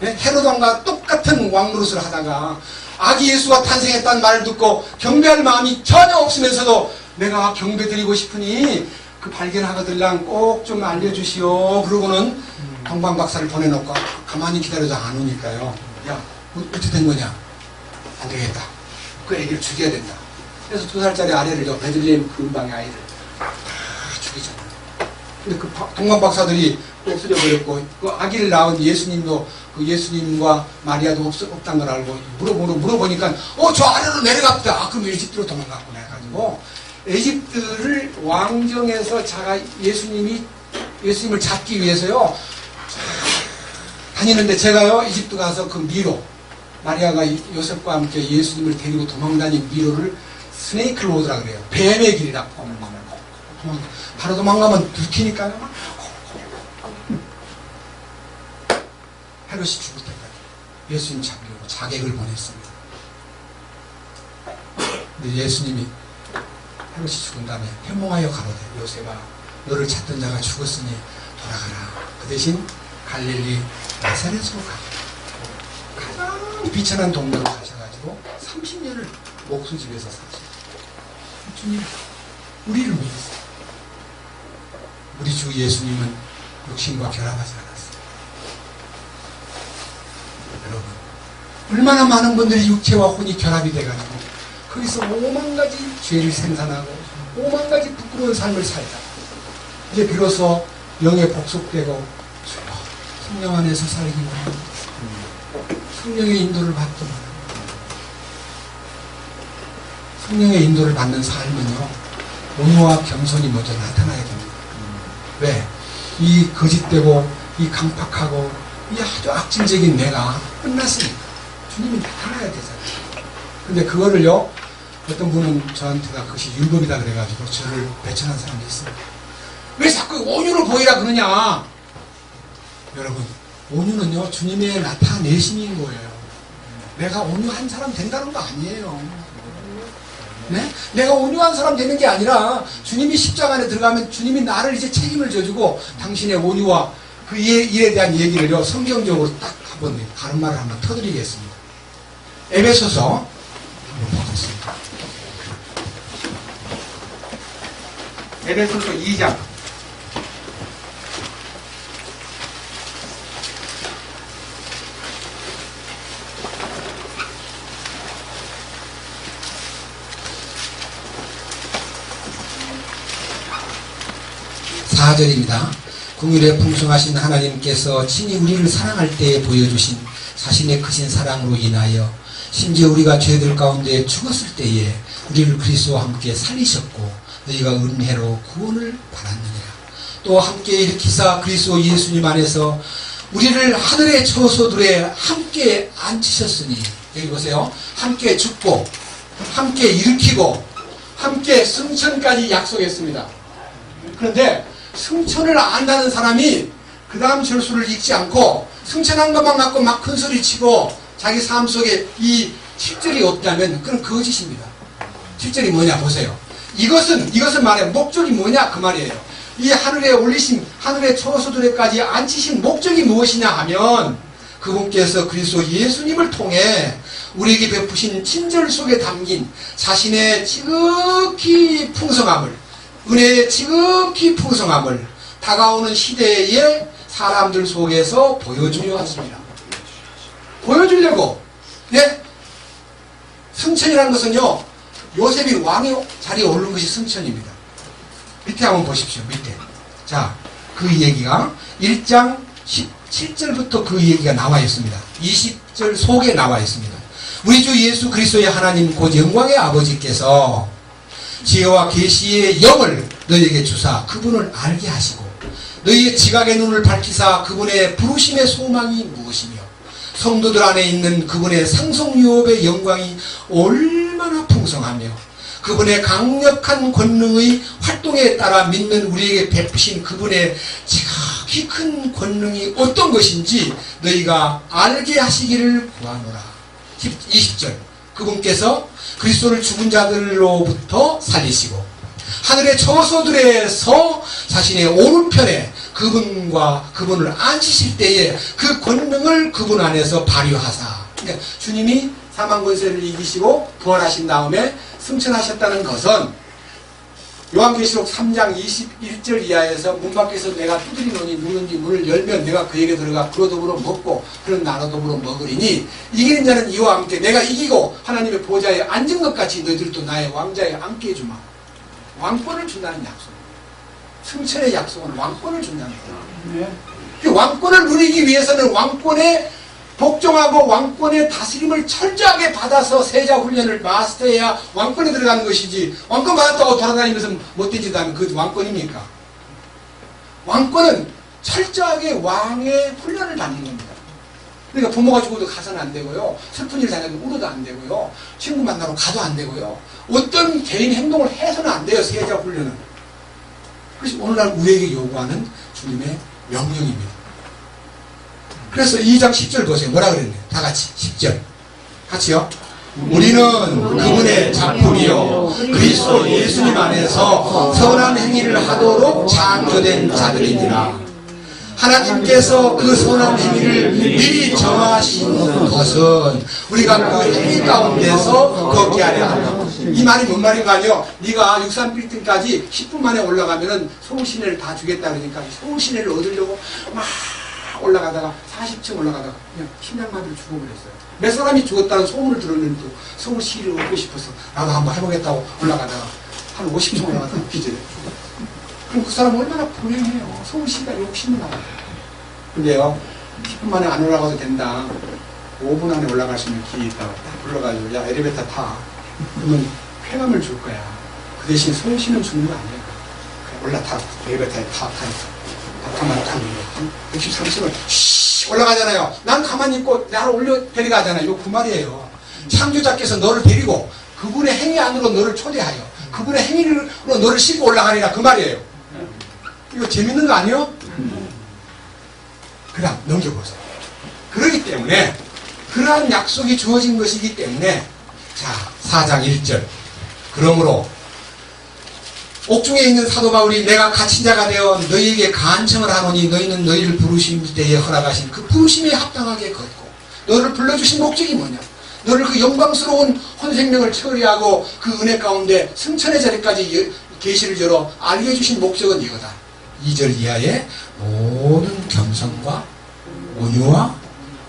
Speaker 2: 헤롯 왕과 똑같은 왕노릇을 하다가 아기 예수가 탄생했다는 말을 듣고 경배할 마음이 전혀 없으면서도 내가 경배 드리고 싶으니 그 발견하거들랑 꼭 좀 알려주시오. 그러고는 동방박사를 보내놓고 가만히 기다려도 안 오니까요. 야, 어떻게 된 거냐? 안 되겠다. 그 애기를 죽여야 된다. 그래서 2살짜리 아래를 저 베들레헴 근방의 아이를 다 죽이잖아요. 근데 그 동방박사들이 없어져버렸고 그 아기를 낳은 예수님도 그 예수님과 마리아도 없다는 걸 알고 물어보니까 저 아래로 내려갑니다. 그럼 에집트로 도망갔구나 해가지고 에집트를 왕정에서 예수님을 잡기 위해서요 다니는데 제가요 이집트 가서 그 미로 마리아가 요셉과 함께 예수님을 데리고 도망다닌 미로를 스네이크 로드라 그래요. 뱀의 길이라고 바로 도망가면 들키니까요. 헤롯이 죽을 때까지 예수님 잡으려고 자객을 보냈습니다. 근데 예수님이 헤롯이 죽은 다음에 회몽하여 가로되 요셉아 너를 찾던 자가 죽었으니 돌아가라. 그 대신 갈릴리 나사렛으로 가. 가장 비천한 동네로 가셔가지고 30년을 목수집에서 사셨어요. 주님 우리를 위해서. 우리 주 예수님은 육신과 결합하지 않았어요. 여러분 얼마나 많은 분들이 육체와 혼이 결합이 돼가지고 거기서 5만 가지 죄를 생산하고 5만 가지 부끄러운 삶을 살다 이제 비로소 영에 복속되고 성령 안에서 살기 원합니다. 성령의 인도를 받던 성령의 인도를 받는 삶은요 온유와 겸손이 먼저 나타나야 됩니다. 왜? 이 거짓되고 이 강팍하고 이 아주 악질적인 내가 끝났으니까 주님이 나타나야 되잖아요. 근데 그거를요 어떤 분은 저한테가 그것이 율법이다 그래가지고 저를 배척한 사람도 있습니다. 왜 자꾸 온유를 보이라 그러냐? 여러분 온유는요 주님의 나타내심인 거예요. 내가 온유한 사람 된다는 거 아니에요. 네? 내가 온유한 사람 되는 게 아니라 주님이 십자가 안에 들어가면 주님이 나를 이제 책임을 져주고 당신의 온유와 그 일에 대한 얘기를요 성경적으로 딱 한번 가름말을 한번 터드리겠습니다. 에베소서 한번 보겠습니다. 에베소서 2장 4절입니다. 긍휼에 풍성하신 하나님께서 친히 우리를 사랑할 때에 보여주신 자신의 크신 사랑으로 인하여 심지어 우리가 죄들 가운데 죽었을 때에 우리를 그리스도와 함께 살리셨고 너희가 은혜로 구원을 받았느니라. 또 함께 일으키사 그리스도 예수님 안에서 우리를 하늘의 처소들에 함께 앉히셨으니 여기 보세요. 함께 죽고 함께 일으키고 함께 승천까지 약속했습니다. 그런데 승천을 안다는 사람이 그 다음 절수를 읽지 않고 승천한 것만 갖고 막 큰 소리 치고 자기 삶 속에 이 7절이 없다면 그건 거짓입니다. 7절이 뭐냐 보세요. 이것은 말해 목적이 뭐냐 그 말이에요. 이 하늘에 올리신 하늘의 처소들에까지 앉히신 목적이 무엇이냐 하면 그분께서 그리스도 예수님을 통해 우리에게 베푸신 친절 속에 담긴 자신의 지극히 풍성함을, 은혜의 지극히 풍성함을 다가오는 시대의 사람들 속에서 보여주려 하십니다. 보여주려고. 네? 승천이라는 것은요, 요셉이 왕의 자리에 오른 것이 승천입니다. 밑에 한번 보십시오. 밑에. 자, 그 얘기가 1장 17절부터 그 얘기가 나와 있습니다. 20절 속에 나와 있습니다. 우리 주 예수 그리스도의 하나님 곧 영광의 아버지께서 지혜와 계시의 영을 너희에게 주사 그분을 알게 하시고 너희의 지각의 눈을 밝히사 그분의 부르심의 소망이 무엇이며 성도들 안에 있는 그분의 상속유업의 영광이 얼마나 풍성하며 그분의 강력한 권능의 활동에 따라 믿는 우리에게 베푸신 그분의 지극히 큰 권능이 어떤 것인지 너희가 알게 하시기를 구하노라. 20절 그분께서 그리스도를 죽은 자들로부터 살리시고 하늘의 처소들에서 자신의 오른편에 그분을 앉히실 때에 그 권능을 그분 안에서 발휘하사, 그러니까 주님이 사망 권세를 이기시고 부활하신 다음에 승천하셨다는 것은 요한계시록 3장 21절 이하에서 문 밖에서 내가 두드리노니 누군지 문을 열면 내가 그에게 들어가 그로 더불어 먹고 그는 나로 더불어 먹으리니 이기는 자는 이와 함께 내가 이기고 하나님의 보좌에 앉은 것 같이 너희들도 나의 왕좌에 앉게 해주마. 왕권을 준다는 약속. 승천의 약속은 왕권을 준다는 거예요. 네. 왕권을 누리기 위해서는 왕권에 복종하고 왕권의 다스림을 철저하게 받아서 세자 훈련을 마스터해야 왕권에 들어가는 것이지, 왕권 받았다고 돌아다니면서 못된 짓 하면 그 왕권입니까? 왕권은 철저하게 왕의 훈련을 받는 겁니다. 그러니까 부모가 죽어도 가서는 안 되고요, 슬픈 일 당해도 울어도 안 되고요, 친구 만나러 가도 안 되고요, 어떤 개인 행동을 해서는 안 돼요. 세자 훈련은. 그래서 오늘날 우리에게 요구하는 주님의 명령입니다. 그래서 2장 10절 보세요. 뭐라 그랬네? 다 같이 10절 같이요. 우리는 그분의 작품이요 그리스도 예수님 안에서 선한 행위를 하도록 창조된 자들이니라. 하나님께서 그 선한 행위를 미리 정하신 것은 우리가 그 행위 가운데서 걷게 하려 한다. 이 말이 뭔 말인가 하요, 네가 63빌딩까지 10분 만에 올라가면은 서울시내를 다 주겠다 그러니까 서울시내를 얻으려고 막 올라가다가 40층 올라가다가 그냥 심장마비를 죽어버렸어요. 몇 사람이 죽었다는 소문을 들었는데 또 서울시를 얻고 싶어서 나도 한번 해보겠다고 올라가다가 한 50층 올라가다가 기절해. 그럼 그 사람 얼마나 불행해요. 서울시가 욕심이 나와요. 근데요, 10분 만에 안 올라가도 된다. 5분 안에 올라갈 수 있는 길이 있다고 딱 불러가지고 야 엘리베이터 타. 그러면 쾌감을 줄 거야. 그 대신 서울시는 주는 거 아니야. 올라타. 엘리베이터에 타. 가만히 타는 거. 63층을 올라가잖아요. 난 가만히 있고 나를 올려 데려가잖아요. 이거 그 말이에요. 창조자께서 너를 데리고 그분의 행위 안으로 너를 초대하여 그분의 행위로 너를 싣고 올라가리라 그 말이에요. 이거 재밌는 거 아니에요? 그다음 넘겨보세요. 그러기 때문에 그러한 약속이 주어진 것이기 때문에 자 4장 1절 그러므로 옥중에 있는 사도 바울이 내가 갇힌 자가 되어 너희에게 간청을 하노니 너희는 너희를 부르신 때에 허락하신 그 부르심에 합당하게 걷고 너를 불러주신 목적이 뭐냐? 너를 그 영광스러운 혼생명을 처리하고 그 은혜 가운데 승천의 자리까지 계시를 열어 알게 해주신 목적은 이거다. 2절 이하의 모든 겸손과 온유와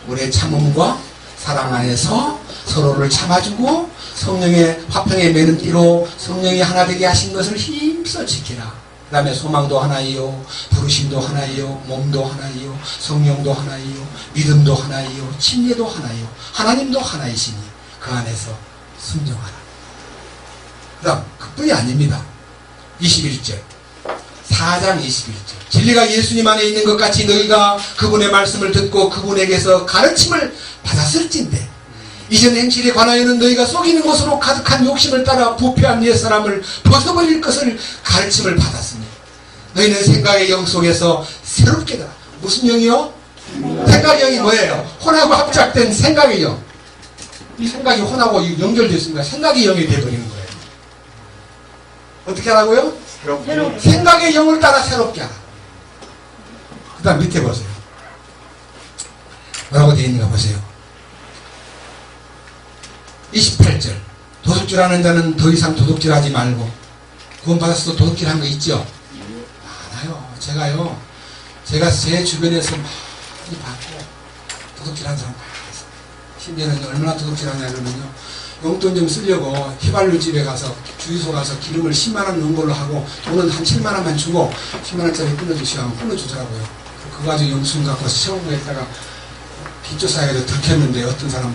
Speaker 2: 오래 참음과 사랑 안에서 서로를 참아주고 성령의 화평에 매는 띠로 성령이 하나 되게 하신 것을 힘써 지키라. 그 다음에 소망도 하나이요 부르심도 하나이요 몸도 하나이요 성령도 하나이요 믿음도 하나이요 침례도 하나이요 하나님도 하나이시니 그 안에서 순종하라. 그 다음 그뿐이 아닙니다. 21절 4장 21절 진리가 예수님 안에 있는 것 같이 너희가 그분의 말씀을 듣고 그분에게서 가르침을 받았을진데 이전 행실에 관하여는 너희가 속이는 것으로 가득한 욕심을 따라 부패한 옛사람을 벗어버릴 것을 가르침을 받았으니 너희는 생각의 영 속에서 새롭게 다 무슨 영이요? 생각의 영이 뭐예요? 혼하고 합작된 생각의 영. 이 생각이 혼하고 연결됐습니다. 생각의 영이 되어버리는 거예요. 어떻게 하라고요? 생각의 사랑의 영을 따라 새롭게 하라. 그 다음 밑에 보세요. 뭐라고 되어 있는가 보세요. 28절. 도둑질하는 자는 더 이상 도둑질하지 말고. 구원받아서 도둑질한 거 있죠? 많아요. 제가 제 주변에서 많이 봤고 도둑질하는 사람 많이 있어요. 심지어는 얼마나 도둑질하냐 그러면요, 용돈 좀 쓰려고 휘발유 집에 가서 주유소 가서 기름을 10만원 넣은 걸로 하고 돈은 한 7만원만 주고 10만원짜리 끊어주시오 하면 끊어주더라고요. 그거 가지고 영수증 갖고 시험구에다가 빚조사해서 들켰는데 어떤 사람은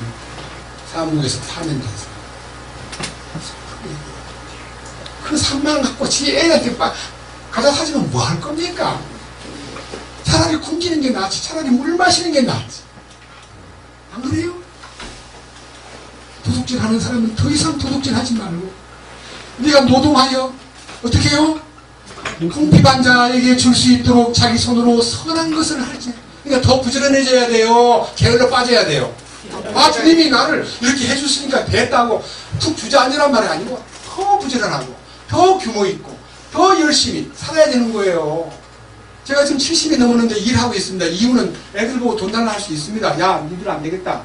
Speaker 2: 사무국에서 파면 돼서 그 3만원 갖고 지 애한테 가져 사주면 뭐 할 겁니까? 차라리 굶기는 게 낫지. 차라리 물 마시는 게 낫지. 안 그래요? 도둑질 하는 사람은 더 이상 도둑질 하지 말고, 네가 노동하여 어떻게 해요? 궁핍한자에게 줄 수 있도록 자기 손으로 선한 것을 하지. 그러니까 더 부지런해져야 돼요. 게을러 빠져야 돼요. 아, 주님이 나를 이렇게 해주시니까 됐다고 툭 주저앉으란 말이 아니고 더 부지런하고 더 규모 있고 더 열심히 살아야 되는 거예요. 제가 지금 70이 넘었는데 일하고 있습니다. 이유는 애들 보고 돈 달라 할 수 있습니다. 야, 니들 안 되겠다.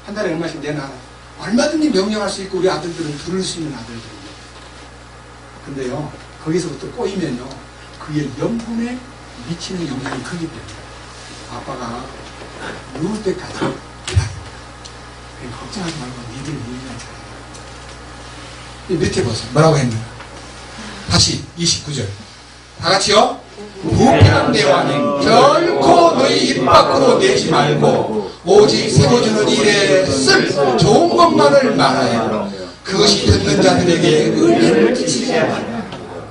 Speaker 2: 한 달에 얼마씩 내놔라. 얼마든지 명령할 수 있고 우리 아들들은 들을 수 있는 아들들입니다. 근데요, 거기서부터 꼬이면요, 그게 영혼에 미치는 영향이 크기 때문에 아빠가 누울 때까지 일하겠다. 걱정하지 말고 니들 일만 잘해. 밑에 보세요. 뭐라고 했나? 다시 29절. 다 같이요. 부패한 대화는 결코 너희 입 밖으로 내지 말고 오직 세워주는 일에 쓸 좋은 것만을 말하여 그것이 듣는 자들에게 은혜를 끼치게 하라.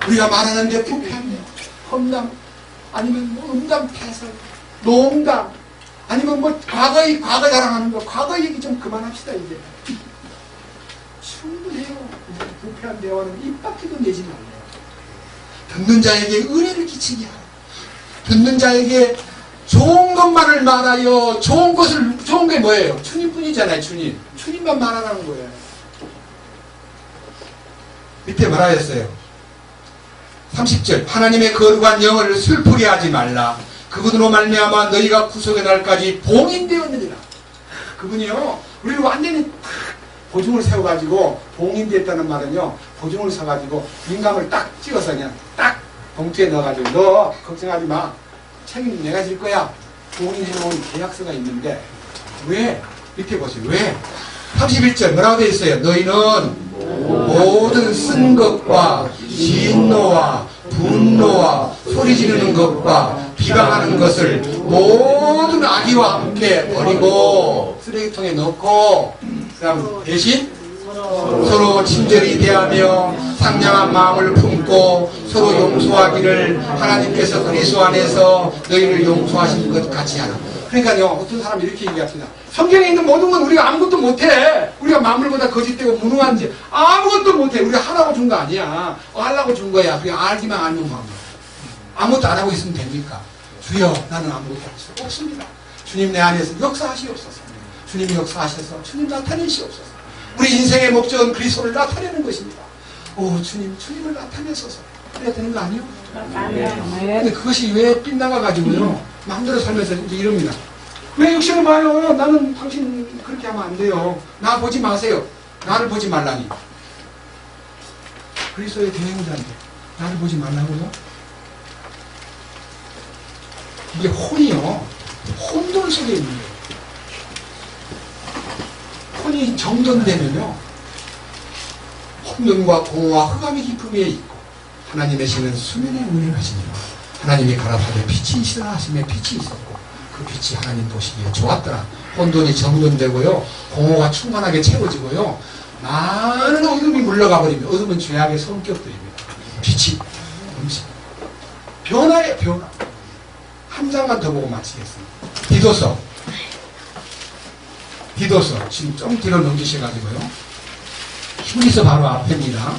Speaker 2: 우리가 말하는데 부패하면 험담, 아니면 뭐 음담, 패설, 농담, 아니면 뭐 과거 자랑하는 거, 과거 얘기 좀 그만합시다. 이제 충분해요. 부패한 대화는 입 밖에도 내지 말래요. 듣는 자에게 은혜를 끼치게 하라. 듣는 자에게 좋은 것만을 말하여, 좋은 게 뭐예요? 주님뿐이잖아요. 주님만 말하라는 거예요. 밑에 뭐라 했어요? 30절. 하나님의 거룩한 영을 슬프게 하지 말라. 그분으로 말미암아 너희가 구속의 날까지 봉인되었느니라. 그분이요, 우리를 완전히 보증을 세워가지고, 봉인됐다는 말은요, 보증을 서가지고 인감을 딱 찍어서 그냥 딱 봉투에 넣어가지고, 너 걱정하지 마, 책임 내가 질 거야. 봉인해놓은 계약서가 있는데, 왜? 밑에 보세요. 왜? 31절 뭐라고 되어 있어요? 너희는 모든 쓴 것과 진노와 분노와 소리 지르는 것과 비방하는 것을 모든 악의와 함께 버리고 쓰레기통에 넣고, 그 다음 대신 서로 친절히 대하며 상냥한 마음을 품고 서로 용서하기를 하나님께서 그리스도 안에서 너희를 용서하신 것 같이 하라. 그러니까요, 어떤 사람이 이렇게 얘기합니다. 성경에 있는 모든 건 우리가 아무것도 못해. 우리가 만물보다 거짓되고 무능한지 아무것도 못해. 우리가 하라고 준 거 아니야. 하려고 준 거야. 그냥 알기만 알면 뭐 아무것도 안 하고 있으면 됩니까? 주여, 나는 아무것도 할 수 없습니다. 주님 내 안에서 역사하시옵소서. 주님이 역사하셔서 주님 나타내시옵소서. 우리 인생의 목적은 그리스도를 나타내는 것입니다. 오, 주님을 나타내소서. 그래야 되는 거 아니에요? 근데 그것이 왜 빗나가가지고요, 마음대로 살면서 이제 이럽니다. 왜 육신을 봐요? 나는 당신 그렇게 하면 안 돼요. 나 보지 마세요. 나를 보지 말라니. 그리스도의 대행자인데 나를 보지 말라고요? 이게 혼이요, 혼돈 속에 있는 거예요. 혼이 정돈되면요, 혼돈과 공허와 흑암의 깊음에 있고 하나님의 신은 수면에 운행하시니라. 하나님이 가라사대 빛이 있으라 하심에 빛이 있었고 그 빛이 하나님 보시기에 좋았더라. 혼돈이 정돈되고요, 공허가 충만하게 채워지고요, 많은 어둠이 물러가 버리면, 어둠은 죄악의 성격들입니다. 빛이 음식 변화예요. 변화. 한 장만 더 보고 마치겠습니다. 디도서 지금 좀 뒤로 넘기셔가지고요, 히브리서 바로 앞입니다.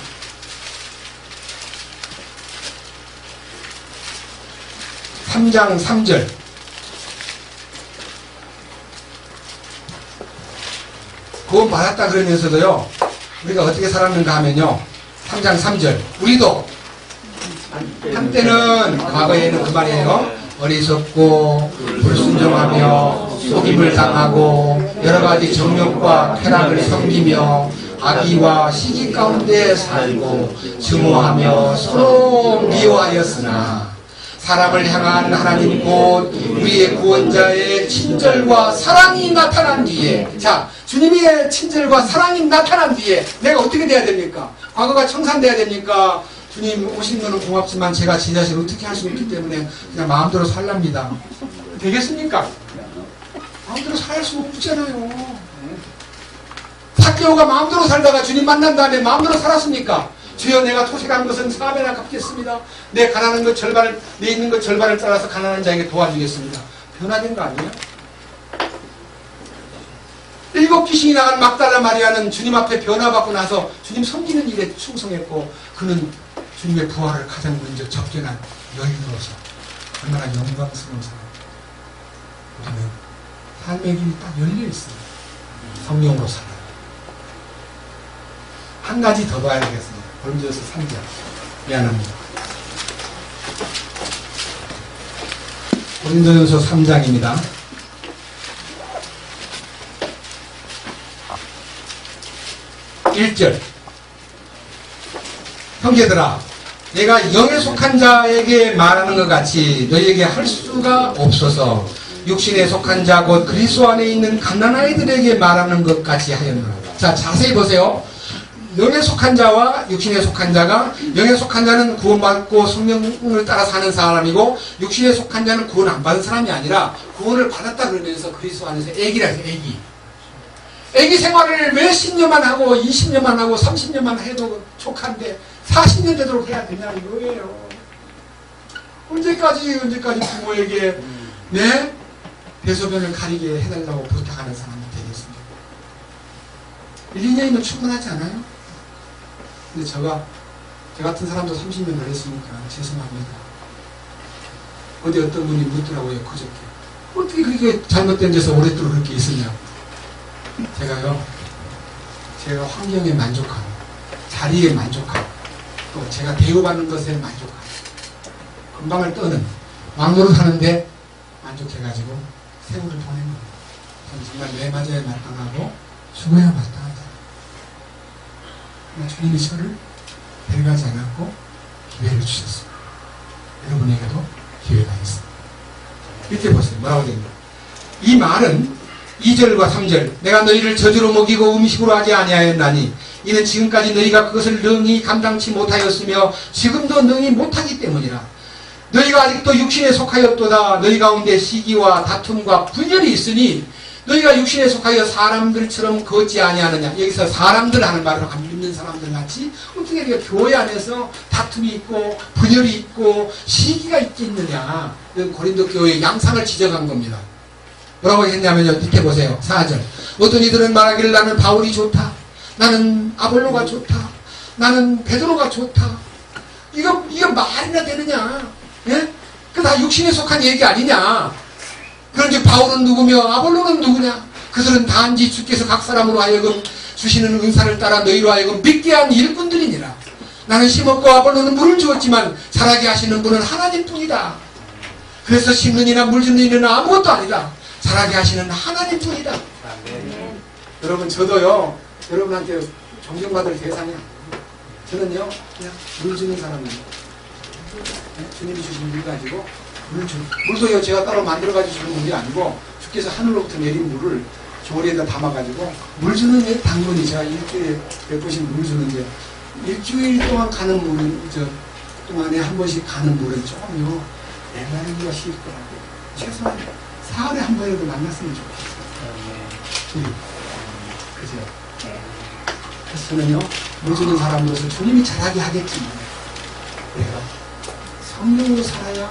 Speaker 2: (3장 3절) 구원 받았다 그러면서도요, 우리가 어떻게 살았는가 하면요, 3장 3절 우리도 한때는 과거에는 그 말이에요. 어리석고 불순종하며 속임을 당하고 여러 가지 정욕과 쾌락을 섬기며 악의와 시기 가운데 살고 증오하며 서로 미워하였으나 사람을 향한 하나님 곧 우리의 구원자의 친절과 사랑이 나타난 뒤에, 자, 주님의 친절과 사랑이 나타난 뒤에 내가 어떻게 돼야 됩니까? 과거가 청산돼야 됩니까? 주님 오신 거는 고맙지만 제가 제 자신을 어떻게 할 수 없기 때문에 그냥 마음대로 살랍니다. 되겠습니까? 마음대로 살 수 없잖아요. 삭개오가 마음대로 살다가 주님 만난 다음에 마음대로 살았습니까? 주여, 내가 토색한 것은 4배나 갚겠습니다. 내 가난한 것 절반을, 내 있는 것 절반을 잘라서 가난한 자에게 도와주겠습니다. 변화된 거 아니에요? 7 귀신이 나간 막달라 마리아는 주님 앞에 변화받고 나서 주님 섬기는 일에 충성했고, 그는 주님의 부활을 가장 먼저 접견한 여인으로서 얼마나 영광스러운 사람. 우리는 삶의 길이 딱 열려있어요. 성령으로 살아요. 한 가지 더 봐야 되겠습니다. 고린도전서 3장. 미안합니다. 고린도전서 3장입니다. 1절. 형제들아, 내가 영에 속한 자에게 말하는 것 같이 너희에게 할 수가 없어서 육신에 속한 자 곧 그리스도 안에 있는 갓난아이들에게 말하는 것 같이 하였노라. 자, 자세히 보세요. 영에 속한 자와 육신에 속한 자가, 영에 속한 자는 구원받고 성령을 따라 사는 사람이고, 육신에 속한 자는 구원 안 받은 사람이 아니라 구원을 받았다 그러면서 그리스도 안에서 애기라 해서 애기. 애기 생활을 몇십 년만 하고 20년만 하고 30년만 해도 족한데 40년 되도록 해야 되냐 이거예요. 언제까지 부모에게 네? 대소변을 가리게 해달라고 부탁하는 사람이 되겠습니까? 1, 2년이면 충분하지 않아요? 근데 저 같은 사람도 30년을 했으니까 죄송합니다. 어디 어떤 분이 묻더라고요, 그저께. 어떻게 그렇게 잘못된 데서 오랫도록 그렇게 있었냐? 제가 환경에 만족하고, 자리에 만족하고, 또 제가 대우받는 것에 만족하고, 금방을 떠는, 왕노릇 하는데 만족해가지고 세월을 보낸 겁니다. 전 정말 내 맞아야 마땅하고, 죽어야 마땅하다. 주님이 저를 데려가지 않았고 기회를 주셨습니다. 여러분에게도 기회가 있습니다. 이때 보세요. 뭐라고 됩니까? 이 말은 2절과 3절, 내가 너희를 저주로 먹이고 음식으로 하지 아니하였나니 이는 지금까지 너희가 그것을 능히 감당치 못하였으며 지금도 능히 못하기 때문이라. 너희가 아직도 육신에 속하였도다. 너희 가운데 시기와 다툼과 분열이 있으니 너희가 육신에 속하여 사람들처럼 걷지 아니하느냐. 여기서 사람들 하는 말을 안 믿는 사람들 같이 어떻게 우리가 교회 안에서 다툼이 있고 분열이 있고 시기가 있겠느냐. 이건 고린도 교회의 양상을 지적한 겁니다. 뭐라고 했냐면요, 밑에 보세요. 4절. 어떤 이들은 말하기를 나는 바울이 좋다, 나는 아볼로가 좋다, 나는 베드로가 좋다. 이거 말이나 되느냐? 예? 그 다 육신에 속한 얘기 아니냐? 그런즉 바울은 누구며 아볼로는 누구냐? 그들은 단지 주께서 각 사람으로 하여금 주시는 은사를 따라 너희로 하여금 믿게 한 일꾼들이니라. 나는 심었고 아볼로는 물을 주었지만 자라게 하시는 분은 하나님뿐이다. 그래서 심는 이나 물 주는 이는 아무것도 아니다. 자라게 하시는 하나님뿐이다. 여러분, 저도요, 여러분한테 존경받을 대상이 아니에요. 저는요, 그냥 물 주는 사람입니다. 주님이 주신 물 가지고 물도요, 제가 따로 만들어가지고 주는 물이 아니고 주께서 하늘로부터 내린 물을 조리에다 담아가지고 물 주는 게 당분이 제가 일주일에 몇 번씩 물 주는데, 일주일 동안 가는 물, 동안에 한 번씩 가는 물은 조금요, 옛날에 것이 있더라고요. 최소한 사흘에 한 번이라도 만났으면 좋겠어요. 그죠? 그래서 저는요, 물 주는 사람으로서 주님이 잘하게 하겠지만, 내가 성령으로 살아야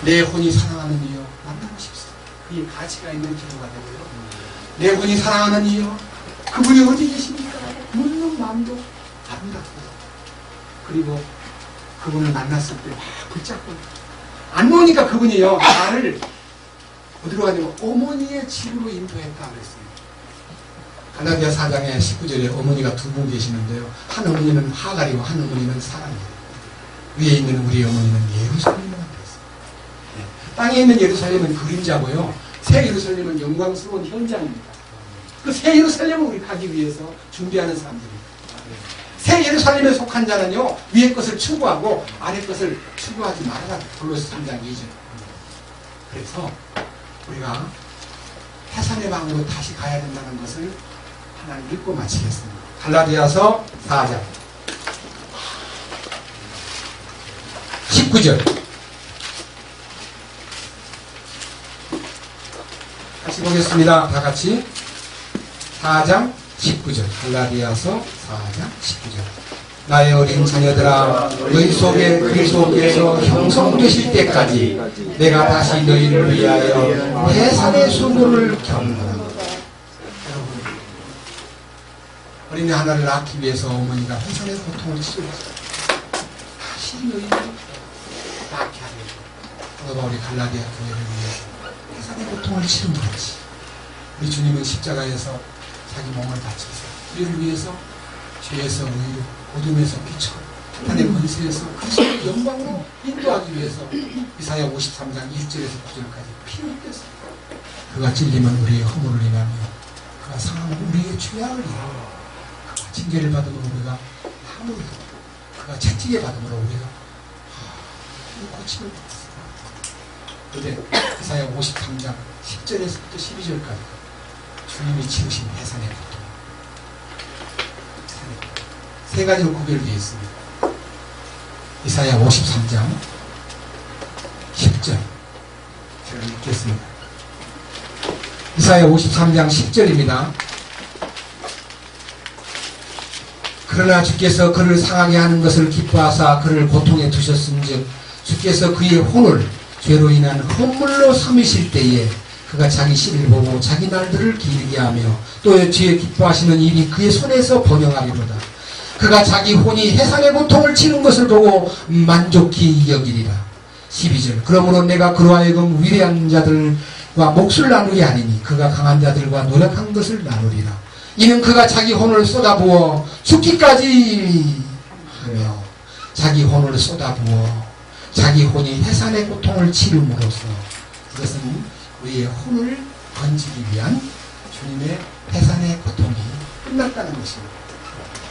Speaker 2: 내 혼이 사랑하는 이여 만나고 싶습니다. 그게 가치가 있는 기도가 되고요. 내 혼이 사랑하는 이여, 그분이 어디 계십니까? 묻는 마음도 아름답고, 그리고 그분을 만났을 때 막 붙잡고, 안 놓으니까 그분이요, 나를 어디로 가냐면 어머니의 집으로 인도했다 그랬어요. 갈라디아 4장의 19절에 어머니가 두 분 계시는데요. 한 어머니는 하갈이고 한 어머니는 사라입니다. 위에 있는 우리 어머니는 예루살렘을 만들었어요. 땅에 있는 예루살렘은 그림자고요. 새 예루살렘은 영광스러운 현장입니다. 그 새 예루살렘을 우리 가기 위해서 준비하는 사람들입니다. 새 예루살렘에 속한 자는요, 위의 것을 추구하고 아래 것을 추구하지 말아라. 골로새 3장 2절. 그래서 우리가 해산의 방으로 다시 가야 된다는 것을 하나 읽고 마치겠습니다. 갈라디아서 4장 19절 같이 보겠습니다. 다 같이 4장 19절 갈라디아서 4장 19절 나의 어린 자녀들아 너희 속에 그리스도께서 형성되실 때까지 내가 다시 너희를 위하여 해산의 수고를 경험합니다. 여러분, 어린이 하나를 낳기 위해서 어머니가 해산의 고통을 치르셨어요. 다시 너희를 낳게 하려고 그러나 우리 갈라디아 교회를 위해서 해산의 고통을 치른 거지. 우리 주님은 십자가에서 자기 몸을 바쳐서 우리를 위해서 죄에서 의로 어둠에서 빛으로 사탄의 권세에서 그리스도의 영광으로 인도하기 위해서 이사야 53장 1절에서 9절까지 피를 흘렸어요. 그가 찔림은 우리의 허물을 인하며 그가 상함은 우리의 죄악을 인하며 그가 징계를 받음으로 우리가 함을 입고 그가 채찍에 받음으로 우리가 고침을 받았어요. 그런데 이사야 53장 10절에서부터 12절까지 주님이 치르신 해산의 고통 세 가지로 구별되어 있습니다. 이사야 53장 10절 제가 읽겠습니다. 이사야 53장 10절입니다. 그러나 주께서 그를 상하게 하는 것을 기뻐하사 그를 고통에 두셨은즉 주께서 그의 혼을 죄로 인한 헛물로 삼으실 때에 그가 자기 씨를 보고 자기 날들을 기르게 하며 또 죄에 기뻐하시는 일이 그의 손에서 번영하리로다. 그가 자기 혼이 해산의 고통을 치는 것을 보고 만족히 여기리라. 12절 그러므로 내가 그로 하여금 위대한 자들과 몫을 나누게 하리니 그가 강한 자들과 노력한 것을 나누리라. 이는 그가 자기 혼을 쏟아부어 죽기까지 하며 자기 혼을 쏟아부어 자기 혼이 해산의 고통을 치름으로써 그것은 우리의 혼을 건지기 위한 주님의 해산의 고통이 끝났다는 것입니다.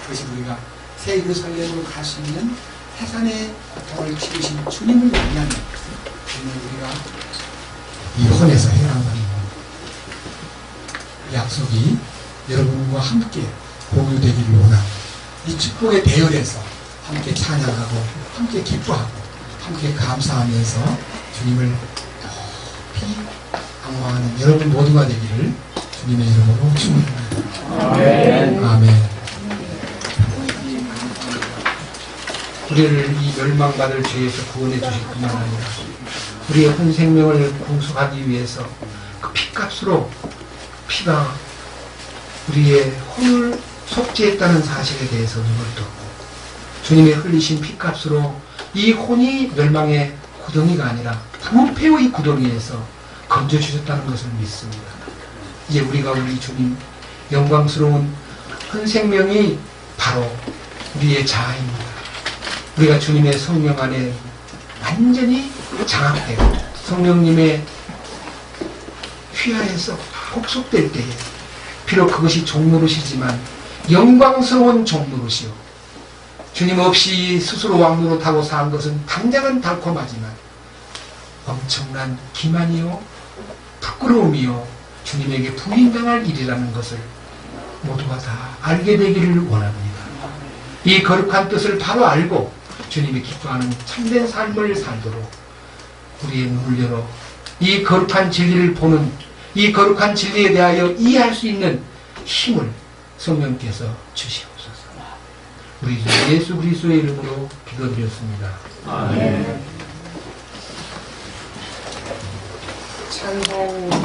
Speaker 2: 그것이 우리가 새 예루살렘으로 갈 수 있는 해산의 고통을 치르신 주님을 위한 우리는 우리가 이 혼에서 해방받는 약속이 여러분과 함께 공유되기를 원합니다. 이 축복의 대열에서 함께 찬양하고 함께 기뻐하고 함께 감사하면서 주님을 높이仰望하는 여러분 모두가 되기를 주님의 이름으로 축원합니다. 아멘. 아멘. 우리를 이 멸망받을 죄에서 구원해 주실 뿐만 아니라 우리의 한 생명을 공속하기 위해서 그 피값으로 피가 우리의 혼을 속죄했다는 사실에 대해서 눈을 떴고 주님의 흘리신 피값으로 이 혼이 멸망의 구덩이가 아니라 부패의 구덩이에서 건져주셨다는 것을 믿습니다. 이제 우리가 우리 주님 영광스러운 한 생명이 바로 우리의 자아입니다. 우리가 주님의 성령 안에 완전히 장악되고 성령님의 휘하에서 복속될 때에 비록 그것이 종노릇이지만 영광스러운 종노릇이요 주님 없이 스스로 왕노릇하고 산 것은 당장은 달콤하지만 엄청난 기만이요 부끄러움이요 주님에게 부인당할 일이라는 것을 모두가 다 알게 되기를 원합니다. 이 거룩한 뜻을 바로 알고 주님이 기뻐하는 참된 삶을 살도록 우리의 눈을 열어 이 거룩한 진리를 보는 이 거룩한 진리에 대하여 이해할 수 있는 힘을 성령께서 주시옵소서. 우리 주 예수 그리스도의 이름으로 기도드렸습니다. 아멘. 찬송